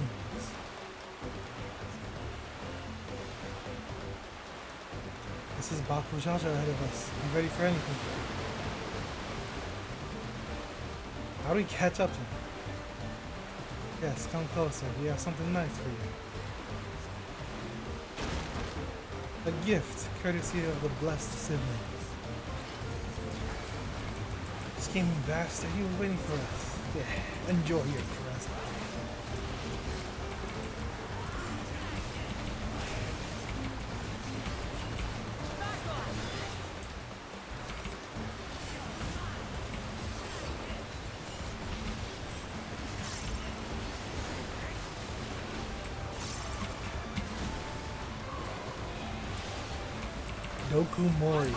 is Bakujaja ahead of us. Be ready for anything. How do we catch up to him? Yes, come closer. We have something nice for you. A gift, courtesy of the blessed siblings. Scheming bastard, he was waiting for us. Yeah, enjoy your present. Doku Mori.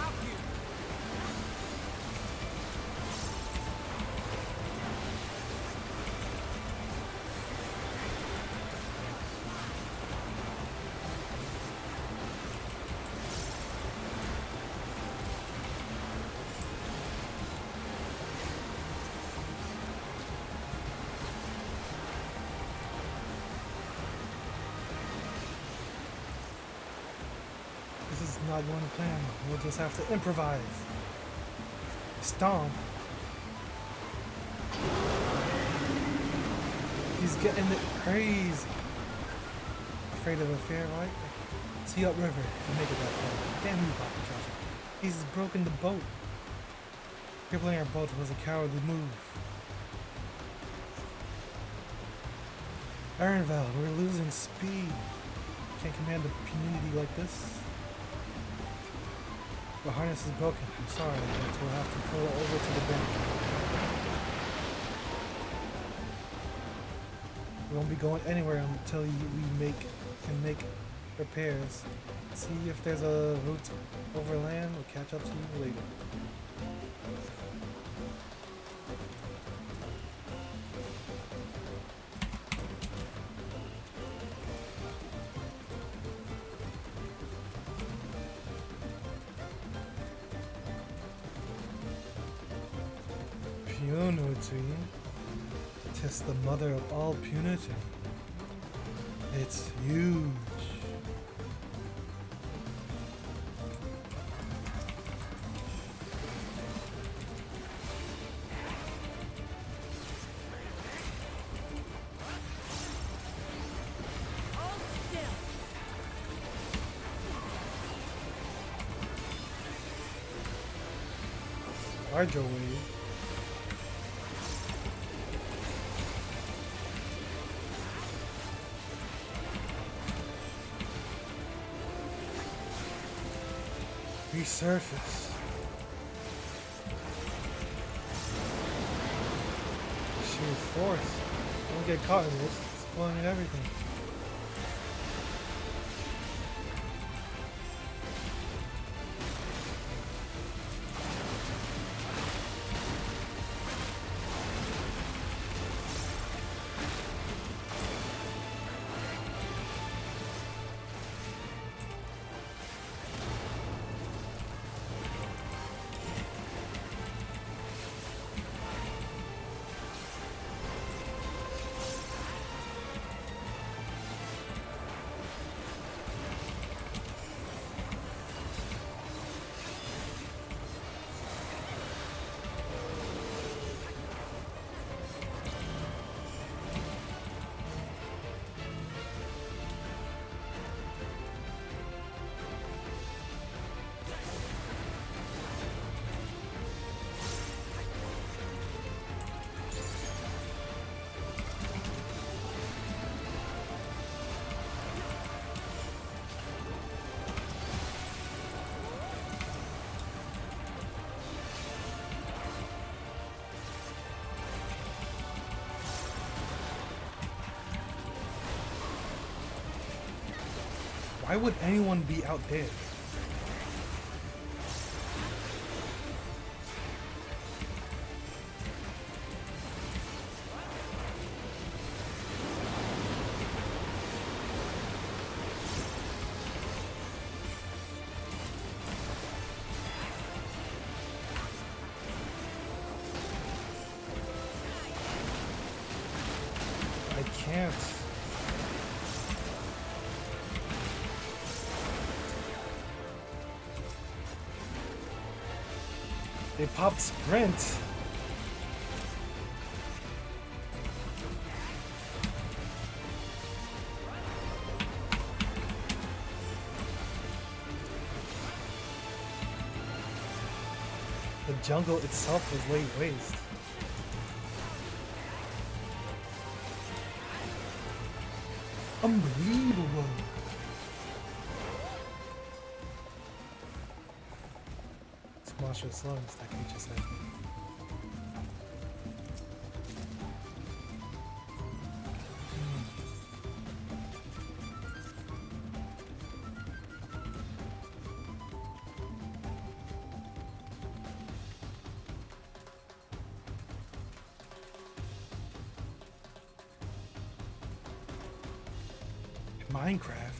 This is not going to plan. We'll just have to improvise. Stomp. He's getting it crazy. Afraid of a fair, right? See you upriver and make it that far. Damn you, Papa Joshua. He's broken the boat. Crippling our boat was a cowardly move. Ironval, we're losing speed. Can't command a community like this. The harness is broken. I'm sorry, but we'll have to pull it over to the bank. We won't be going anywhere until we can make repairs. See if there's a route overland. We'll catch up to you later. Punity. 'Tis the mother of all punity. It's huge. Hold still. Hydro wave. Resurface. Sheer force. Don't get caught in this. It's blowing everything. Why would anyone be out there? I can't. They popped sprint. The jungle itself was laid waste. Unbelievable. Smash your slums, that creature said. Minecraft.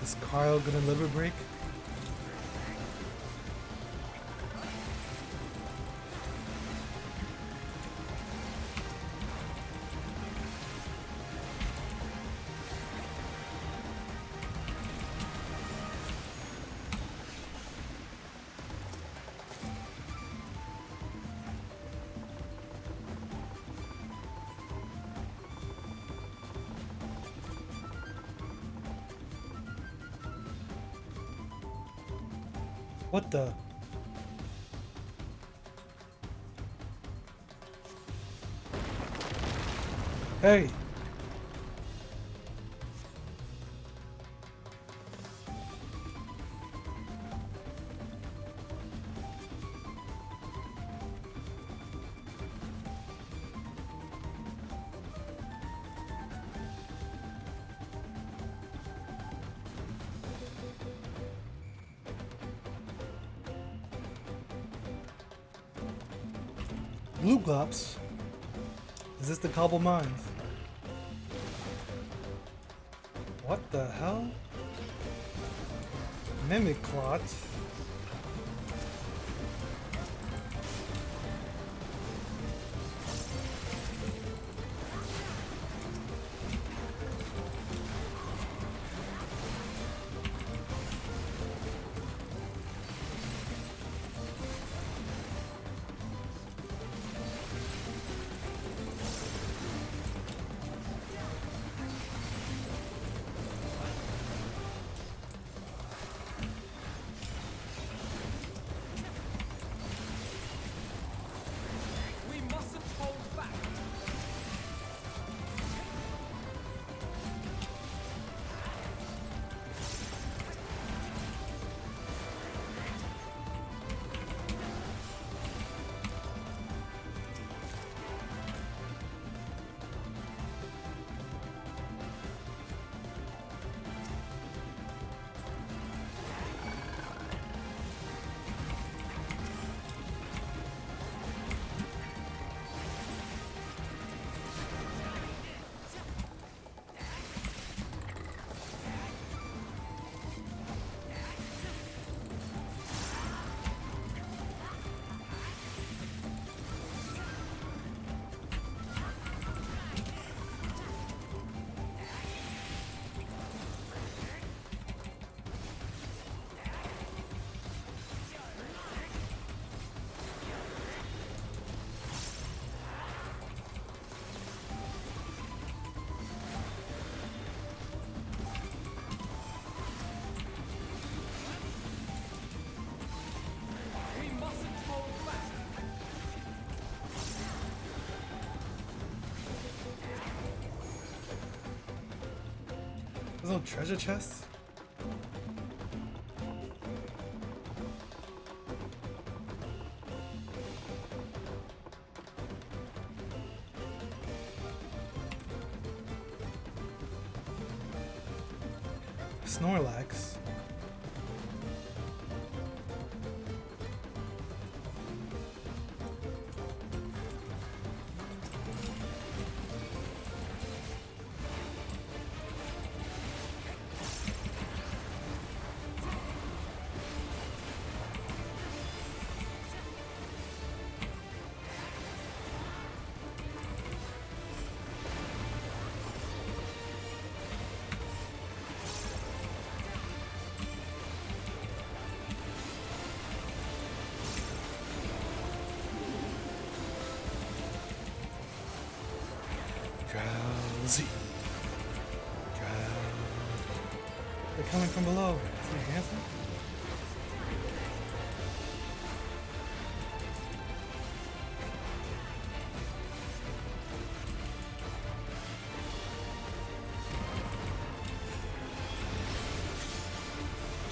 Is Carl gonna liver break? What the? Hey! Blue Glops? Is this the Cobble Mines? What the hell? Mimic Clot? treasure chests? Snorlax. Drowsy. Drowsy. They're coming from below. See you dancing?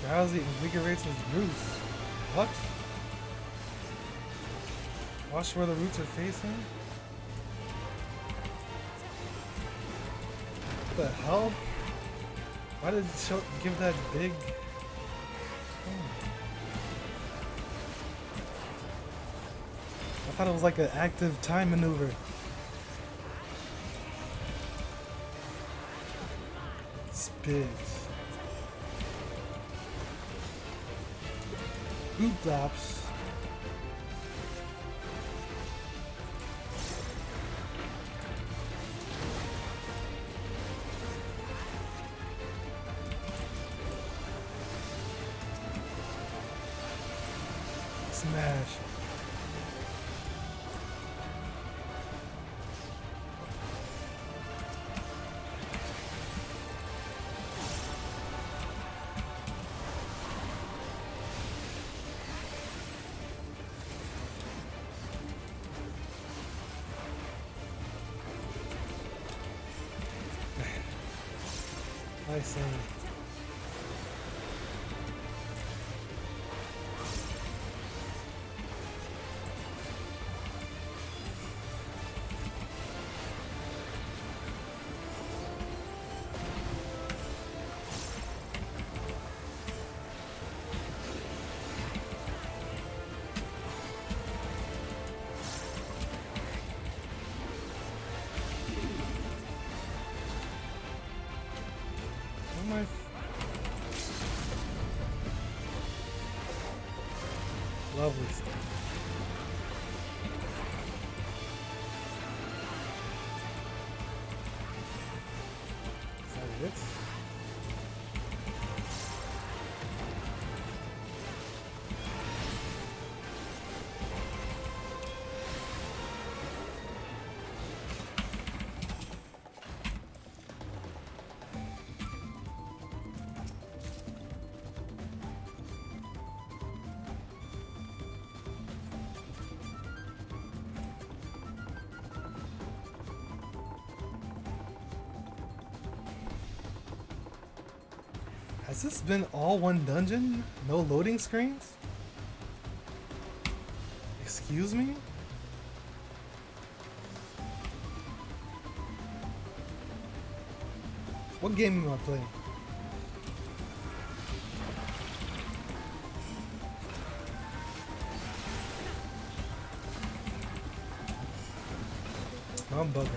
Drowsy invigorates his roots. What? Watch where the roots are facing? What the hell? Why did it give that big... I thought it was like an active time maneuver. Spit. Ooplops. Smash. I see. Lovely stuff. Is that it? Has this been all one dungeon? No loading screens? Excuse me? What game am I playing? I'm bugging.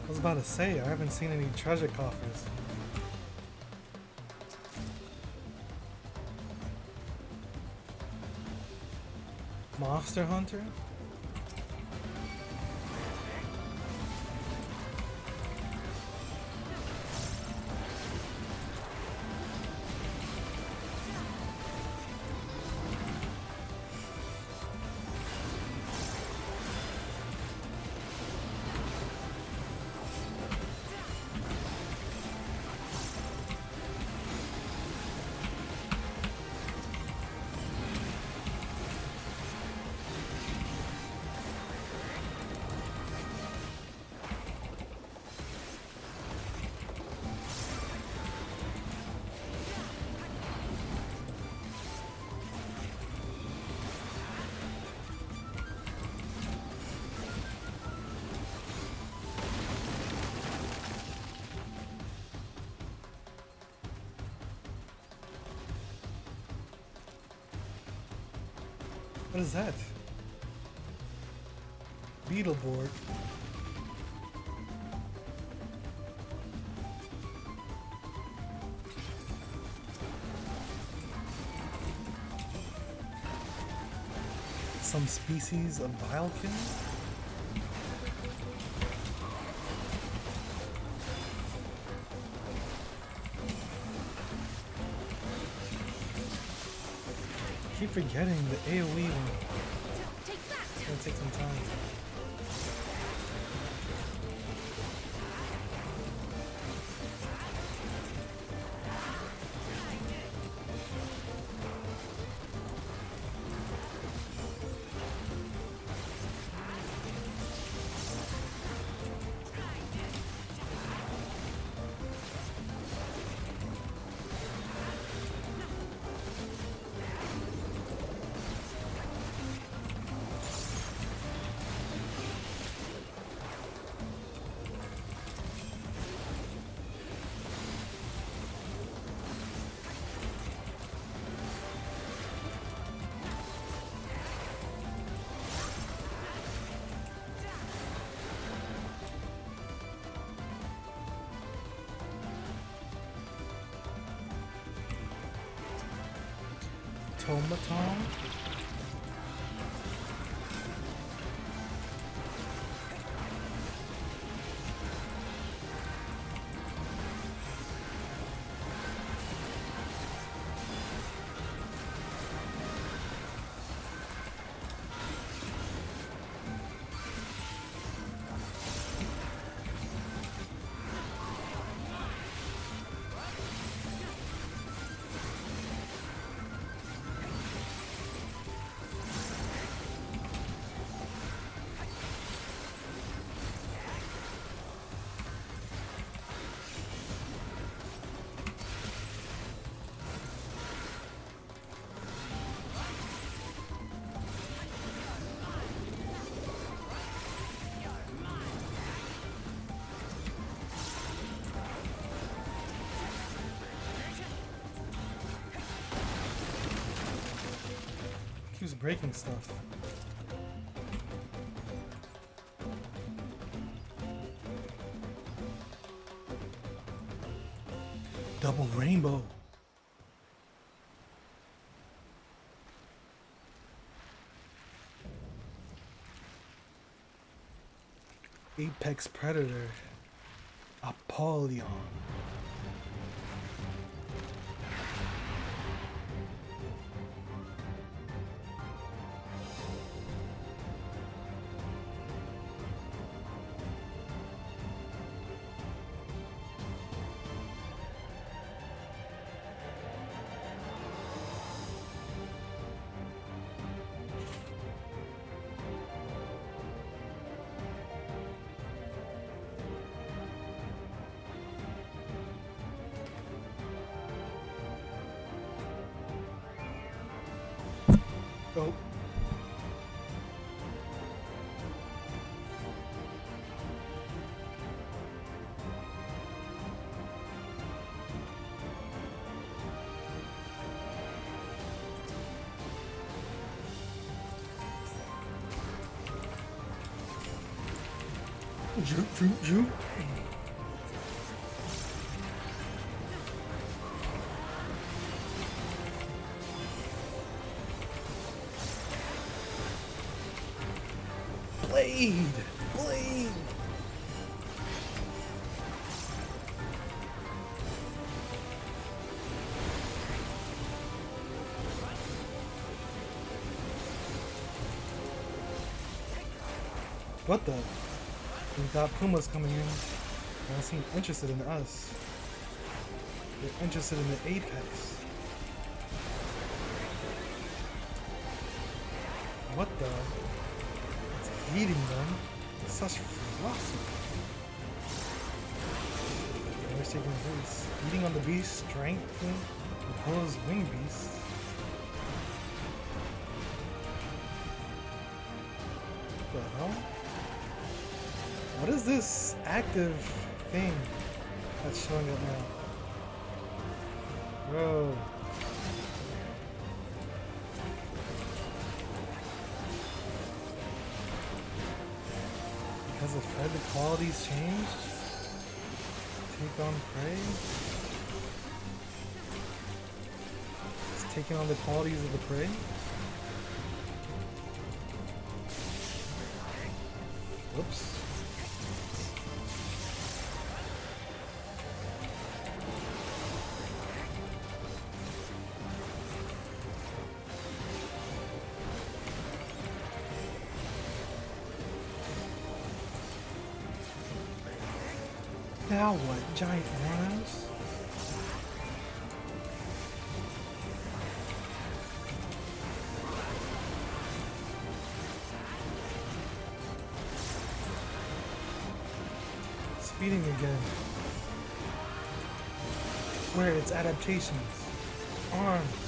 I was about to say, I haven't seen any treasure coffers. Monster Hunter? What is that? Beetleborg. Some species of Vilekin? I keep forgetting the AoE one. Take that! It's gonna take some time. Automaton? Keeps breaking stuff. Double rainbow. Apex predator. Apollyon. Oh. Droop. Blade! Blade! What the? We got Pumas coming in. They don't seem interested in us. They're interested in the Apex. What the? It's eating them. Such ferocity. They're taking boost. Eating on the beast, strength, opposed wing beast. What the hell? What is this active thing that's showing up now? Bro. Because of Fred, the qualities changed? Take on prey? It's taking on the qualities of the prey? Whoops. Now what? Giant arms? Speeding again. Where its adaptations? Arms.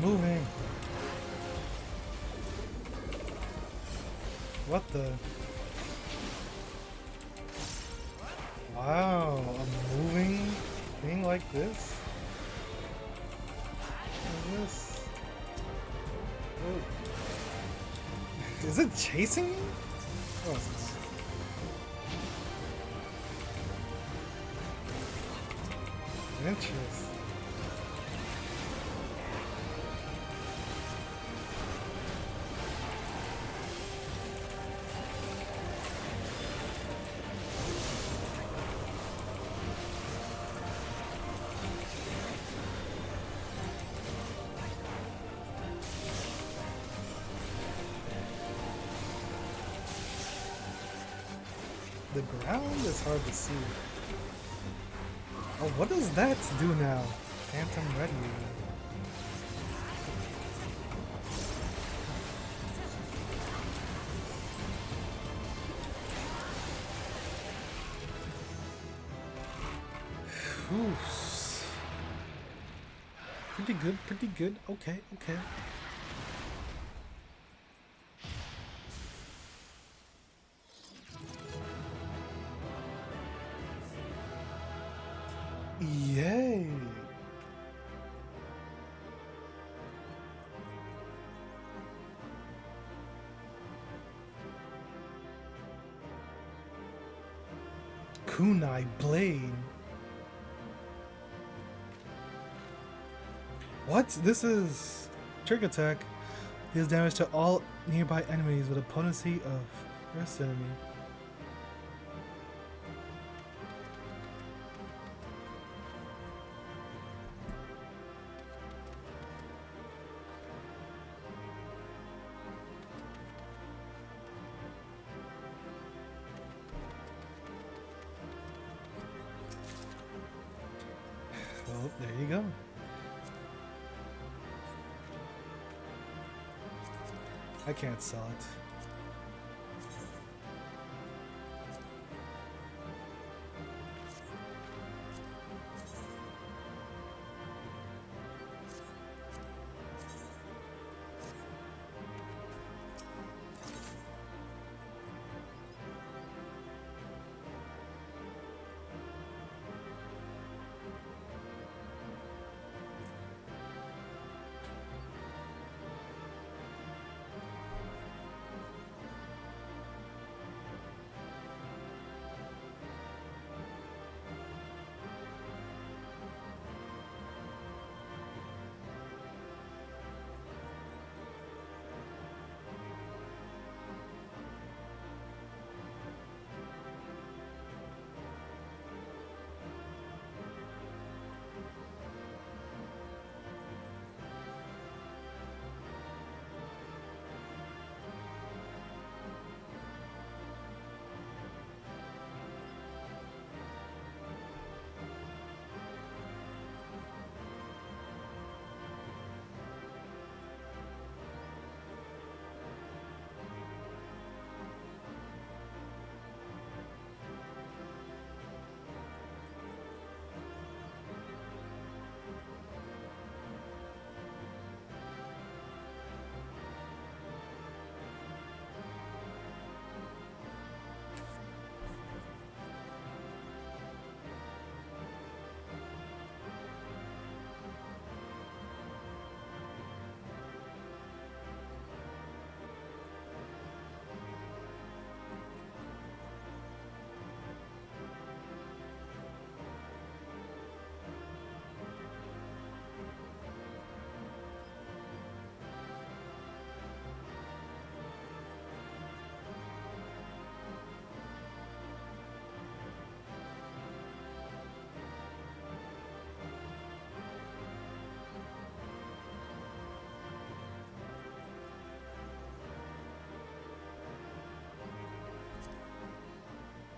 Moving. What the? Wow, a moving thing like this? What is this? Oh. Is it chasing me? What is this? Interesting. The ground is hard to see. Oh, what does that do now? Phantom Ready. Oof. Pretty good, pretty good. Okay, okay. Yay! Kunai Blade. What? This is trick attack. Deals damage to all nearby enemies with a potency of first enemy. Well, there you go. I can't sell it.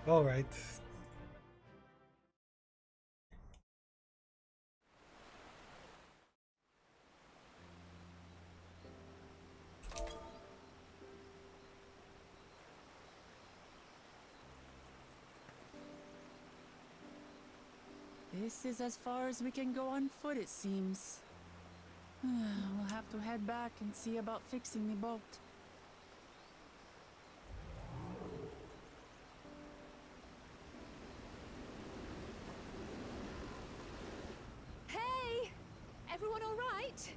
Alright. This is as far as we can go on foot, it seems. We'll have to head back and see about fixing the boat. Hey! Everyone all right?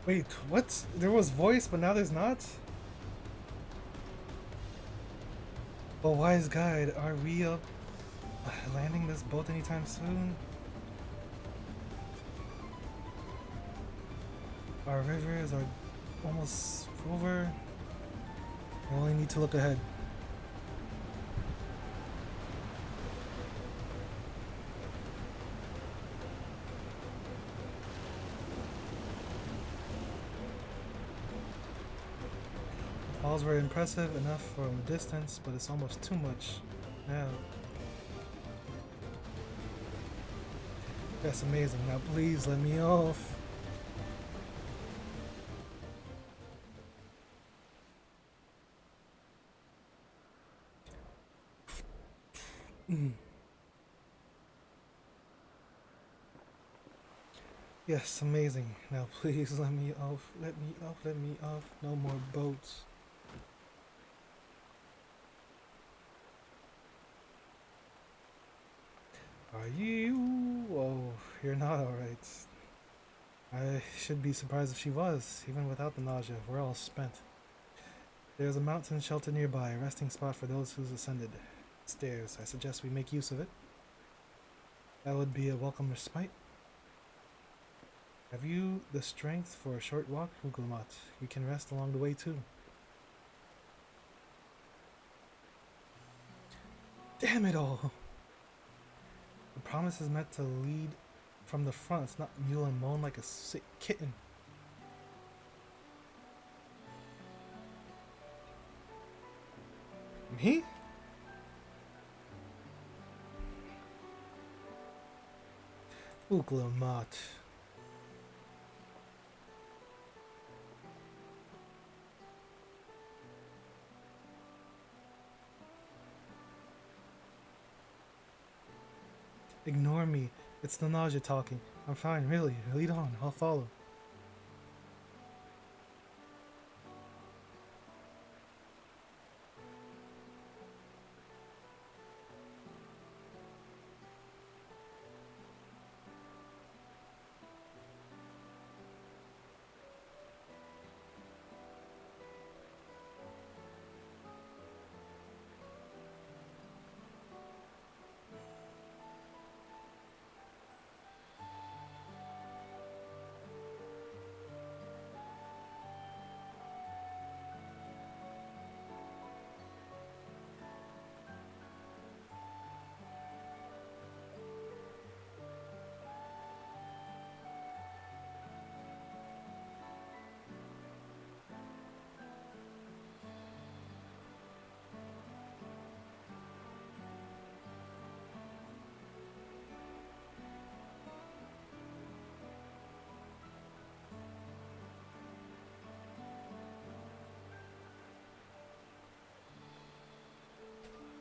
Wait, what? There was voice, but now there's not? Oh, wise guide, are we landing this boat anytime soon? Our rivers are almost over. We only need to look ahead. The falls were impressive enough from a distance, but it's almost too much now. That's amazing. Now please let me off. Yes, amazing. Now please let me off. Let me off. Let me off. No more boats. Are you? Oh, you're not alright. I should be surprised if she was. Even without the nausea, we're all spent. There's a mountain shelter nearby, a resting spot for those who's ascended. Stairs. I suggest we make use of it. That would be a welcome respite. Have you the strength for a short walk, Hugelmot? We can rest along the way too. Damn it all! The promise is meant to lead from the front. It's not mule and moan like a sick kitten. Me? Hugelmot. Ignore me. It's the nausea talking. I'm fine, really. Lead on. I'll follow.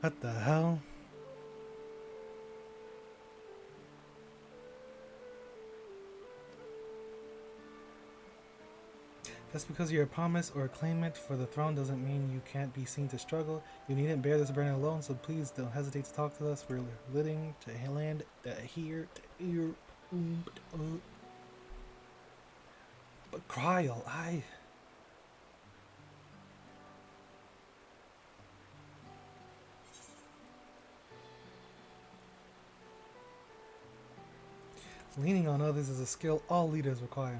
What the hell? Just because you're a promise or a claimant for the throne doesn't mean you can't be seen to struggle. You needn't bear this burden alone, so please don't hesitate to talk to us. We're willing to land here. But Kryl, Leaning on others is a skill all leaders require.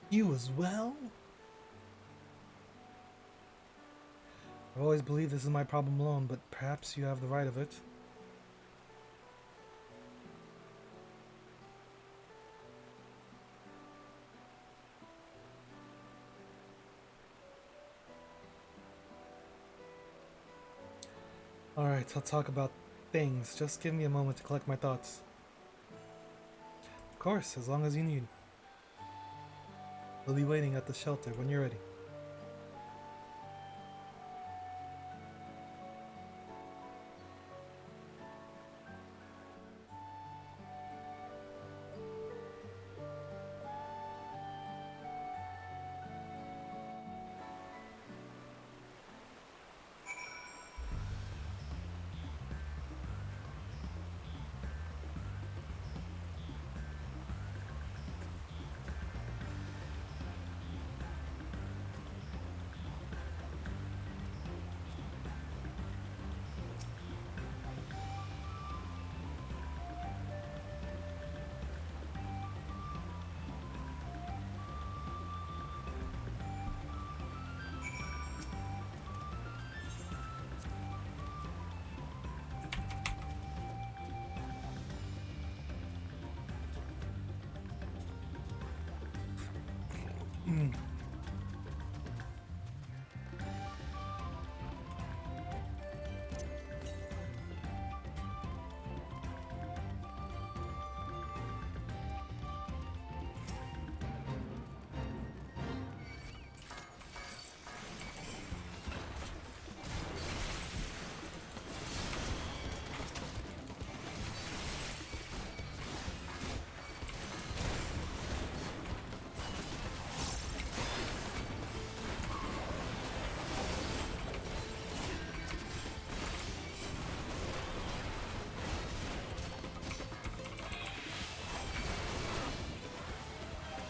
You as well? I've always believed this is my problem alone, but perhaps you have the right of it. Alright, I'll talk about things. Just give me a moment to collect my thoughts. Of course, as long as you need. We'll be waiting at the shelter when you're ready.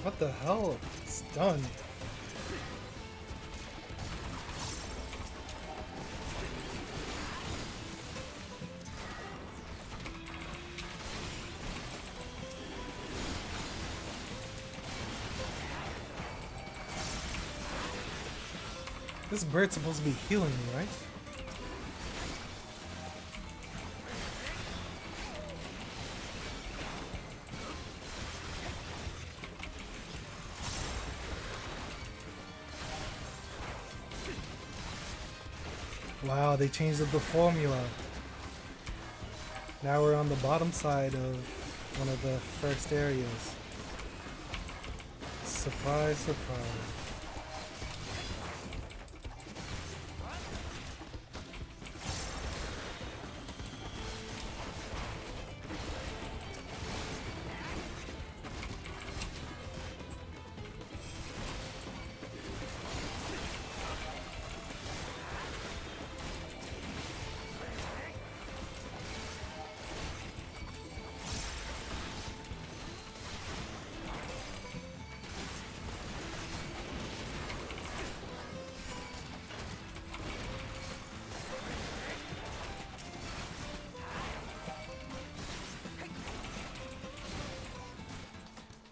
What the hell? It's done. This bird's supposed to be healing me, right? Wow, they changed up the formula. Now we're on the bottom side of one of the first areas. Surprise, surprise.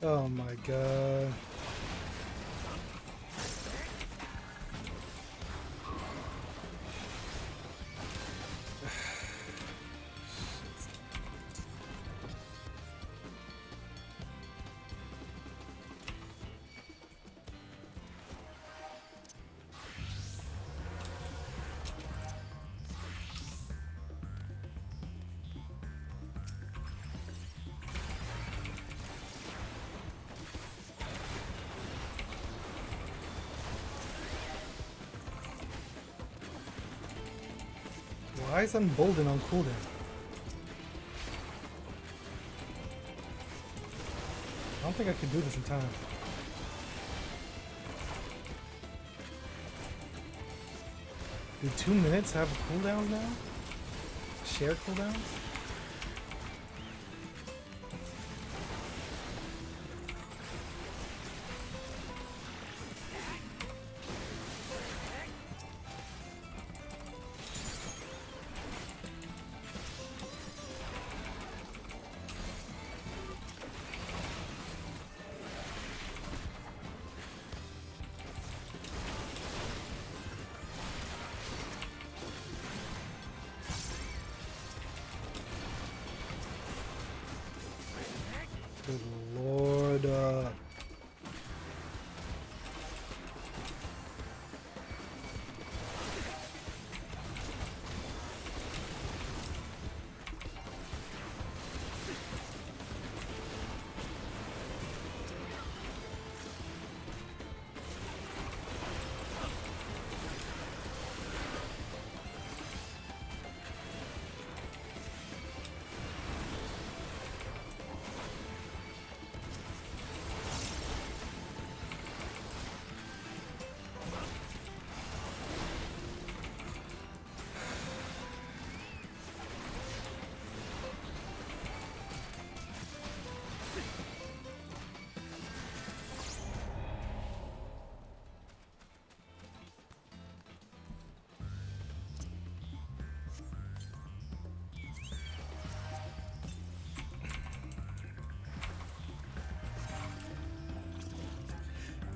Oh my god. Why is Embolden on cooldown? I don't think I can do this in time. Do 2 minutes have cooldowns now? Shared cooldowns? Good lord.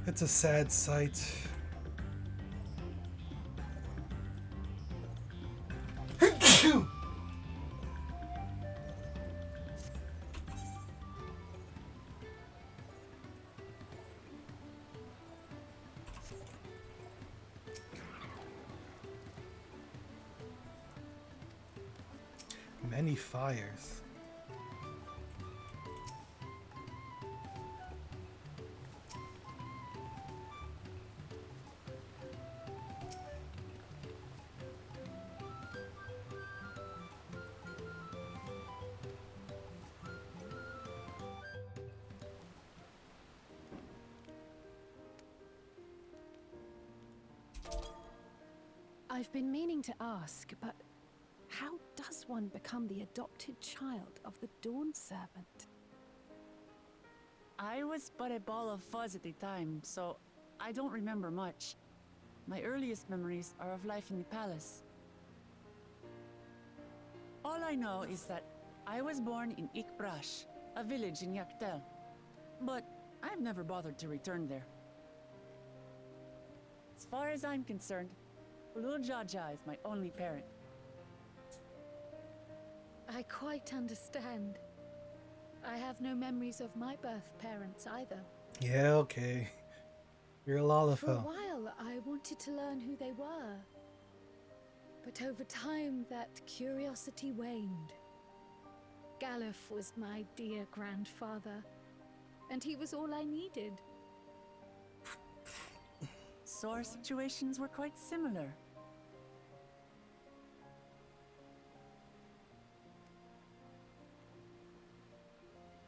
It's a sad sight. Many fires. I've been meaning to ask, but how does one become the adopted child of the Dawn Servant? I was but a ball of fuzz at the time, so I don't remember much. My earliest memories are of life in the palace. All I know is that I was born in Ikbrash, a village in Yaktel. But I've never bothered to return there. As far as I'm concerned, Ulul Jaja is my only parent. I quite understand. I have no memories of my birth parents either. Yeah, okay. You're a For a Lalafell. while, I wanted to learn who they were. But over time, that curiosity waned. Galuf was my dear grandfather, and he was all I needed. So our situations were quite similar.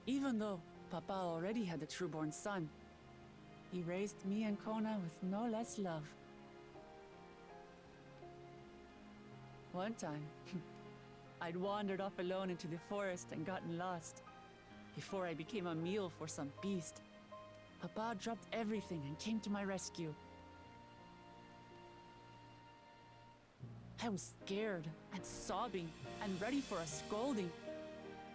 Even though Papa already had a trueborn son, he raised me and Kona with no less love. One time, I'd wandered off alone into the forest and gotten lost. Before I became a meal for some beast, Papa dropped everything and came to my rescue. I was scared and sobbing and ready for a scolding,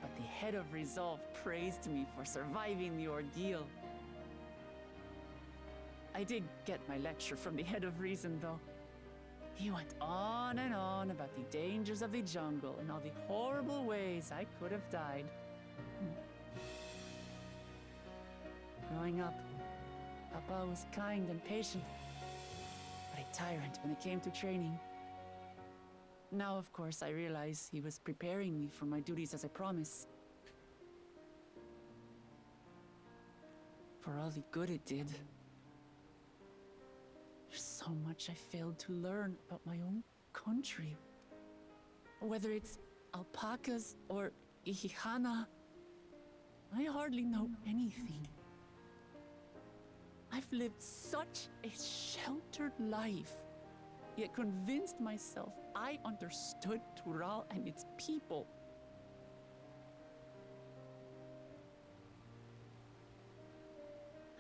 but the head of resolve praised me for surviving the ordeal. I did get my lecture from the head of reason, though. He went on and on about the dangers of the jungle and all the horrible ways I could have died. Growing up, Papa was kind and patient, but a tyrant when it came to training. Now, of course, I realize he was preparing me for my duties as a promise. For all the good it did. There's so much I failed to learn about my own country. Whether it's alpacas or Ihihana, I hardly know anything. I've lived such a sheltered life, yet convinced myself I understood Tural and its people.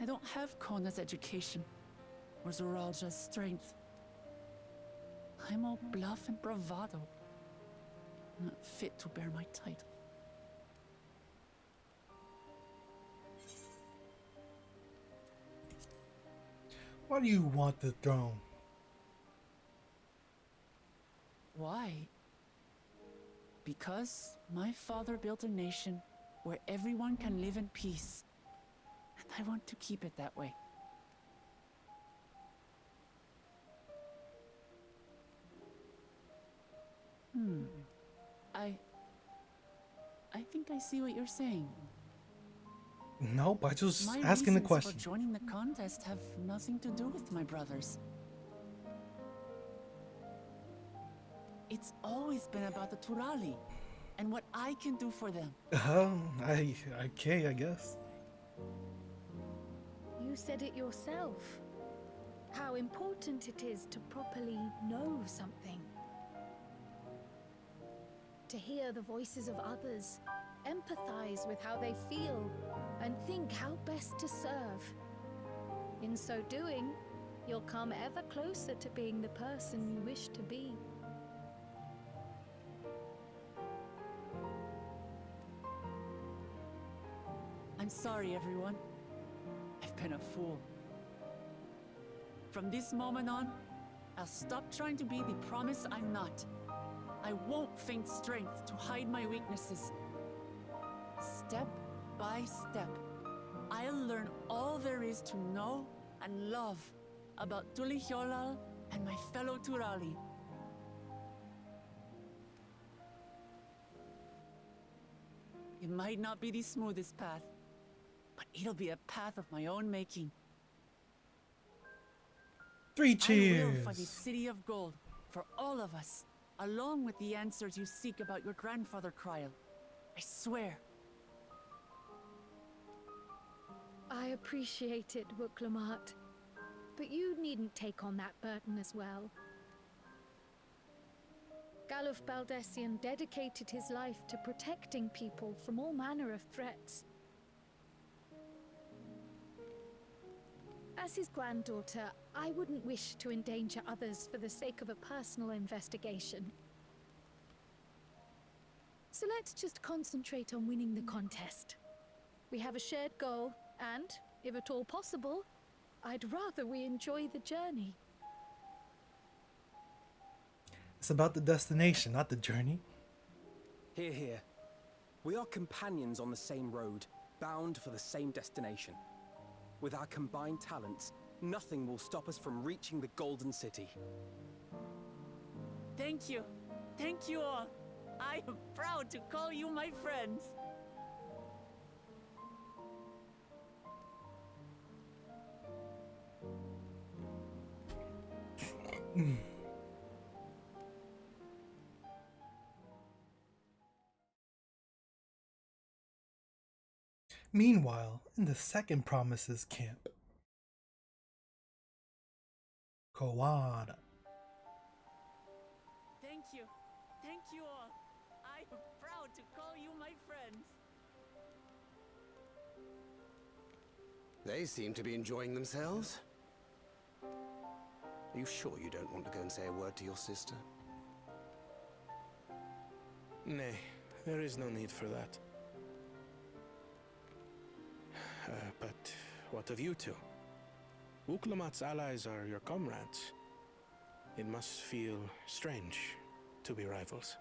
I don't have Kona's education, or Zoralja's strength. I'm all bluff and bravado, not fit to bear my title. Why do you want the throne? Why? Because my father built a nation where everyone can live in peace. And I want to keep it that way. I think I see what you're saying. Nope, I just My asking the reasons question. for joining the contest have nothing to do with my brothers. It's always been about the Turali and what I can do for them. Okay, I guess. You said it yourself. How important it is to properly know something. To hear the voices of others, empathize with how they feel, and think how best to serve. In so doing, you'll come ever closer to being the person you wish to be. I'm sorry, everyone. I've been a fool. From this moment on, I'll stop trying to be the promise I'm not. I won't feign strength to hide my weaknesses. Step by step, I'll learn all there is to know and love about Tulihyolal and my fellow Turali. It might not be the smoothest path, but it'll be a path of my own making. 3 I cheers. will find the city of gold for all of us, along with the answers you seek about your grandfather Kryl. I swear. I appreciate it, Wuklamat. But you needn't take on that burden as well. Galuf Baldessian dedicated his life to protecting people from all manner of threats. As his granddaughter, I wouldn't wish to endanger others for the sake of a personal investigation. So let's just concentrate on winning the contest. We have a shared goal, and, if at all possible, I'd rather we enjoy the journey. It's about the destination, not the journey. Hear, hear. We are companions on the same road, bound for the same destination. With our combined talents, nothing will stop us from reaching the Golden City. Thank you. Thank you all. I am proud to call you my friends. Meanwhile, in the second Promises camp, Koana. Thank you. Thank you all. I am proud to call you my friends. They seem to be enjoying themselves. Are you sure you don't want to go and say a word to your sister? Nay, there is no need for that. But what of you two? Wuklamat's allies are your comrades. It must feel strange to be rivals.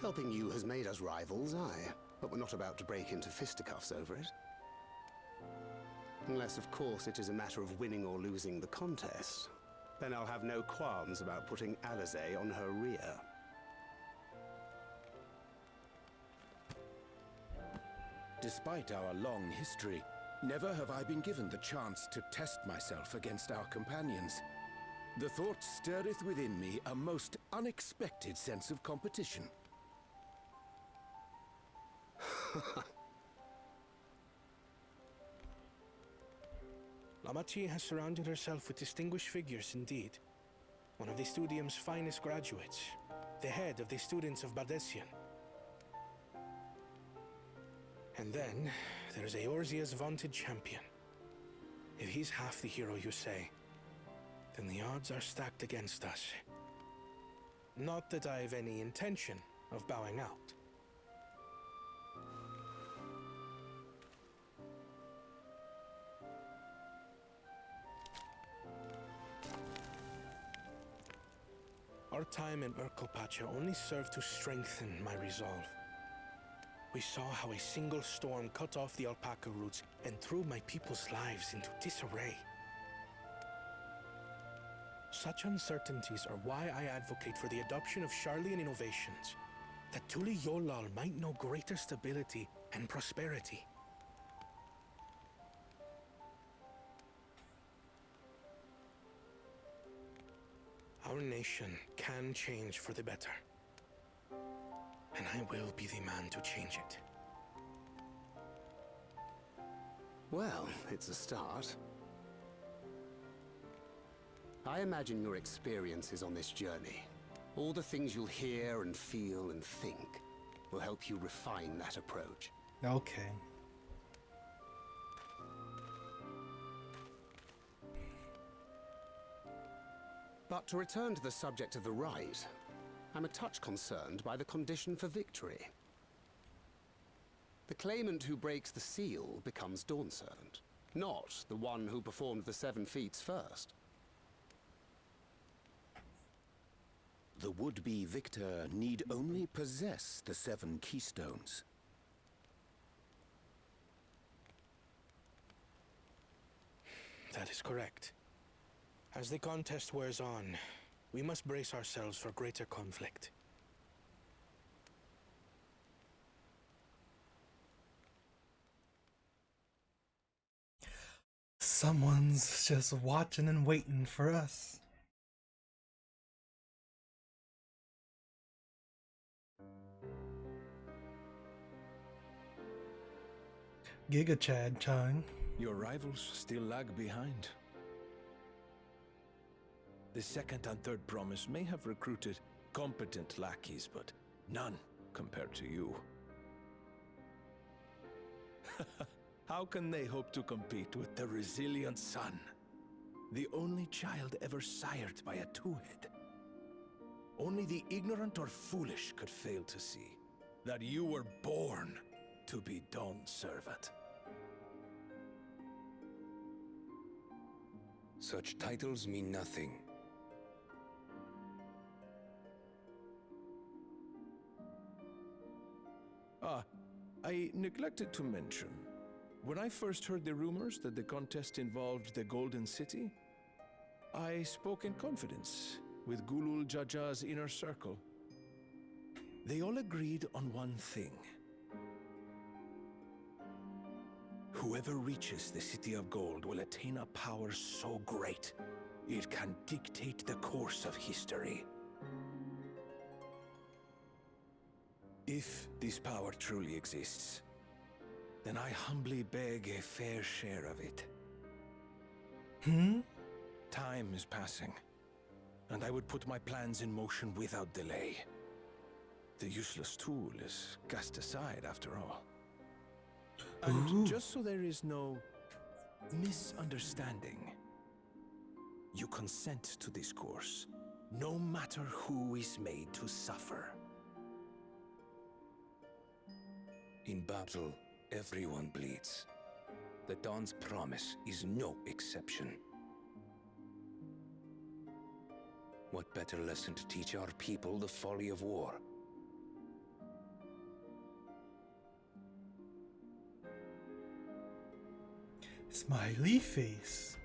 Helping you has made us rivals, aye. But we're not about to break into fisticuffs over it. Unless, of course, it is a matter of winning or losing the contest. Then I'll have no qualms about putting Alizé on her rear. Despite our long history, never have I been given the chance to test myself against our companions. The thought stirreth within me a most unexpected sense of competition. Lamachi has surrounded herself with distinguished figures indeed. One of the Studium's finest graduates, the head of the students of Bardessian. And then, there's Eorzea's vaunted champion. If he's half the hero you say, then the odds are stacked against us. Not that I have any intention of bowing out. Our time in Urkelpacha only served to strengthen my resolve. We saw how a single storm cut off the alpaca roots and threw my people's lives into disarray. Such uncertainties are why I advocate for the adoption of Sharlayan innovations, that Tuli Yolal might know greater stability and prosperity. Our nation can change for the better, and I will be the man to change it. Well, it's a start. I imagine your experiences on this journey, all the things you'll hear and feel and think, will help you refine that approach. Okay. But to return to the subject of the rite, I'm a touch concerned by the condition for victory. The claimant who breaks the seal becomes Dawn Servant, not the one who performed the 7 feats first. The would-be victor need only possess the 7 keystones. That is correct. As the contest wears on, we must brace ourselves for greater conflict. Someone's just watching and waiting for us. Giga Chad time. Your rivals still lag behind. The second and third promise may have recruited competent lackeys, but none compared to you. How can they hope to compete with the resilient sun? The only child ever sired by a two-head. Only the ignorant or foolish could fail to see that you were born to be Dawn's servant. Such titles mean nothing. I neglected to mention, when I first heard the rumors that the contest involved the Golden City, I spoke in confidence with Gulul Jaja's inner circle. They all agreed on one thing. Whoever reaches the City of Gold will attain a power so great, it can dictate the course of history. If this power truly exists, then I humbly beg a fair share of it. Time is passing, and I would put my plans in motion without delay. The useless tool is cast aside after all. And just so there is no misunderstanding, you consent to this course, no matter who is made to suffer. In battle, everyone bleeds. The Dawn's promise is no exception. What better lesson to teach our people the folly of war? Smiley face.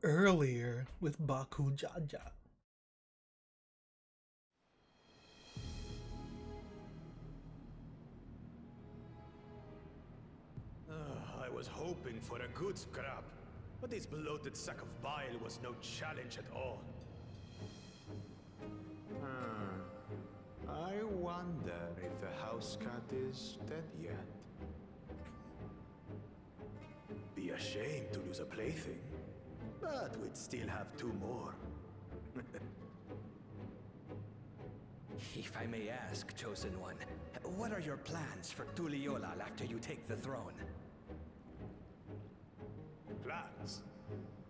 Earlier with Baku Jaja. I was hoping for a good scrap, but this bloated sack of bile was no challenge at all. I wonder if the house cat is dead yet. Be ashamed to lose a plaything, but we'd still have 2 more. If I may ask, Chosen One, what are your plans for Tuli Yolal after you take the throne? Plans?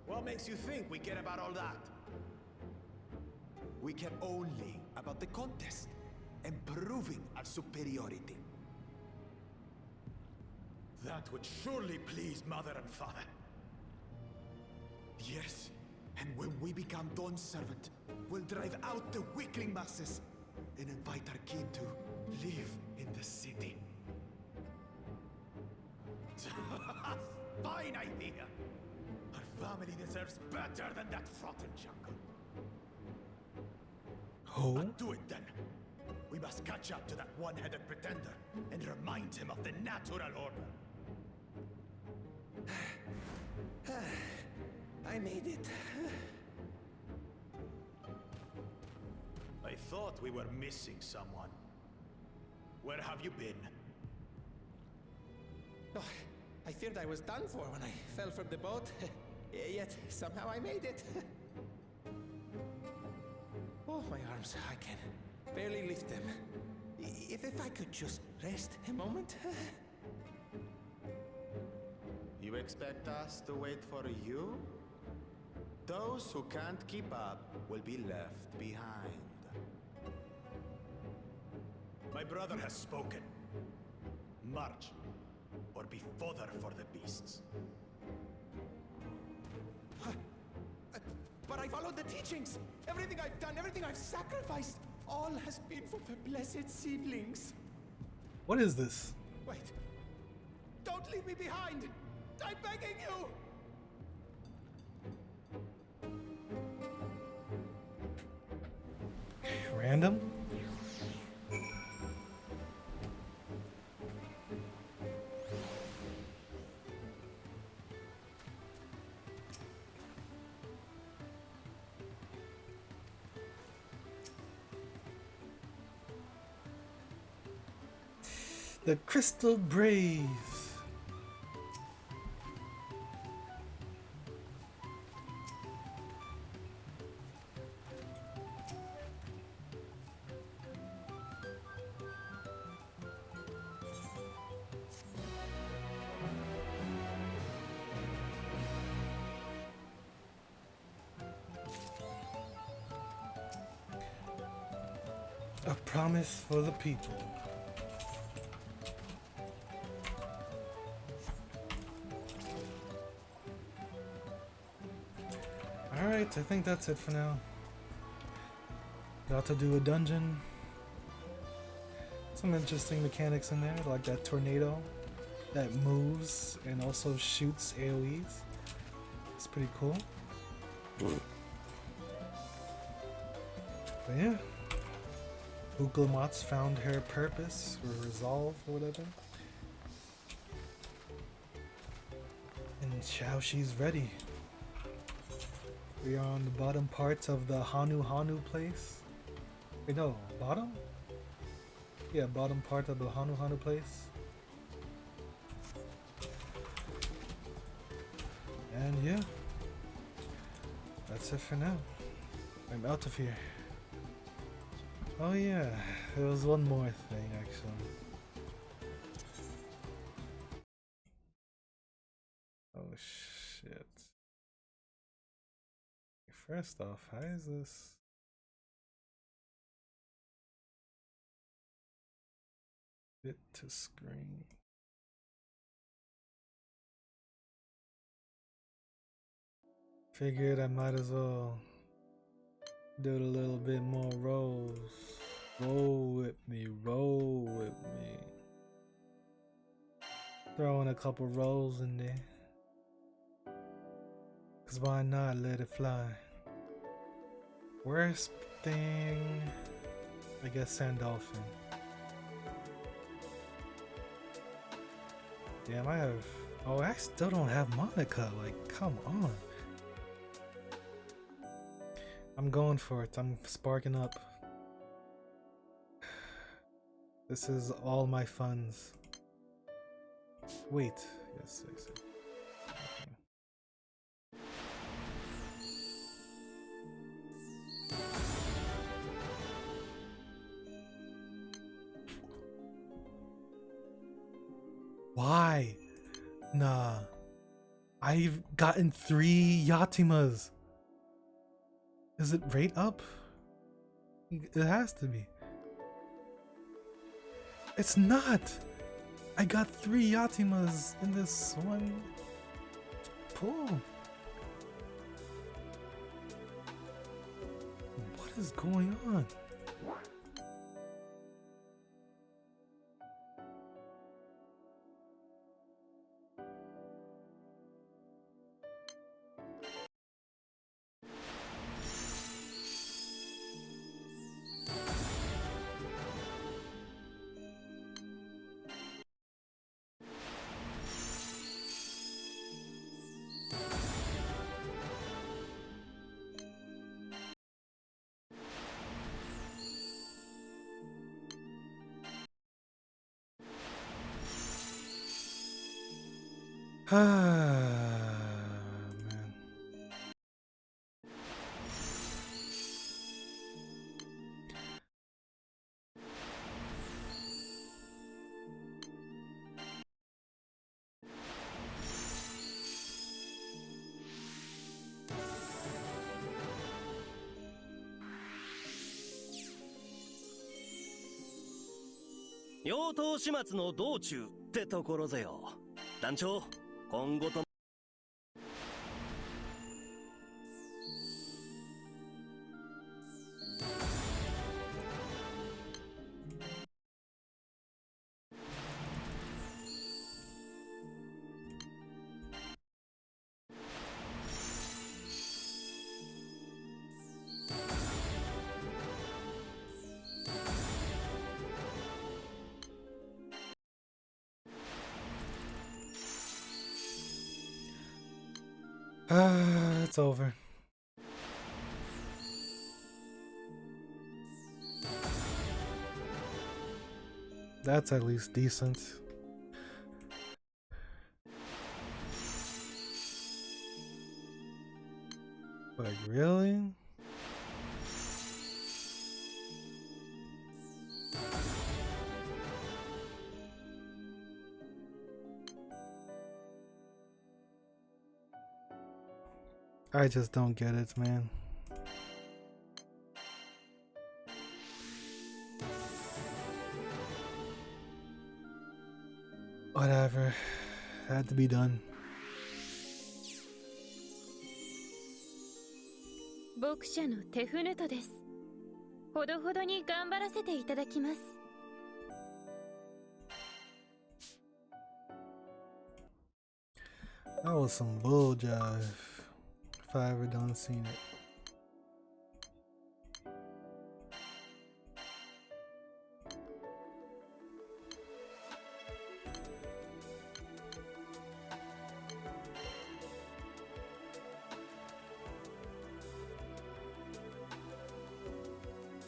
What makes you think we care about all that? We care only about the contest and proving our superiority. That would surely please Mother and Father. Yes, And when we become Dawn's servant, we'll drive out the weakling masses and invite our kin to live in the city. Fine idea! Our family deserves better than that rotten jungle. Oh? But do it then. We must catch up to that one-headed pretender and remind him of the natural order. I made it. I thought we were missing someone. Where have you been? Oh, I feared I was done for when I fell from the boat. Yet somehow I made it. Oh, my arms, I can barely lift them. If I could just rest a moment. You expect us to wait for you? Those who can't keep up will be left behind. My brother has spoken. March, or be fodder for the beasts. But I followed the teachings. Everything I've done, everything I've sacrificed, all has been for the blessed seedlings. What is this? Wait. Don't leave me behind. I'm begging you. Random? The Crystal Braze. A promise for the people. Alright, I think that's it for now. Got to do a dungeon. Some interesting mechanics in there, like that tornado that moves and also shoots AoEs. It's pretty cool. But yeah. Uklamat's found her purpose or resolve or whatever. And now she's ready. We are on the bottom parts of the Hanu place. Wait, no, bottom? Yeah, bottom part of the Hanu place. And yeah, that's it for now. I'm out of here. Oh yeah, there was one more thing actually. Oh shit. First off, how is this? Fit to screen. Figured I might as well do a little bit more rolls. Roll with me, roll with me. Throw in a couple rolls in there. Cause why not let it fly? Worst thing, I guess Sandolphin. Damn, I have, oh, I still don't have Monica, like, come on. I'm going for it, I'm sparking up. This is all my funds. Wait, yes, I see. Why? Nah. I've gotten 3 Yatimas. Is it rate up? It has to be. It's not! I got 3 Yatimas in this one pull. is going on? Ah, man.妖刀始末の道中ってところぜよ。団長、今後と。Ah, it's over. That's at least decent. But really? I just don't get it, man. Whatever. Had to be done. 牧者のテフヌトです。ほどほどに頑張らせていただきます。That was some bull jive. If I ever done seen it.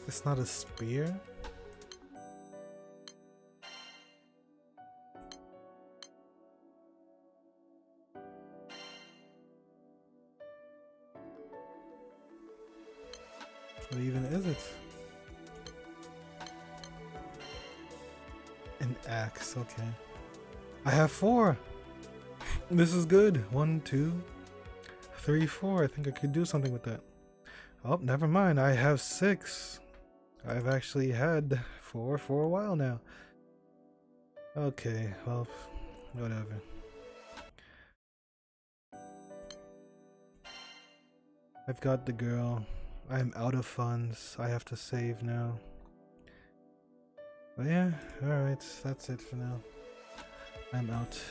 It's not a spear? What even is it? An axe, okay. I have 4! This is good. 1, 2, 3, 4. I think I could do something with that. Oh, never mind. I have 6. I've actually had 4 for a while now. Okay, well, whatever. I've got the girl. I'm out of funds. I have to save now. But yeah, alright, that's it for now. I'm out.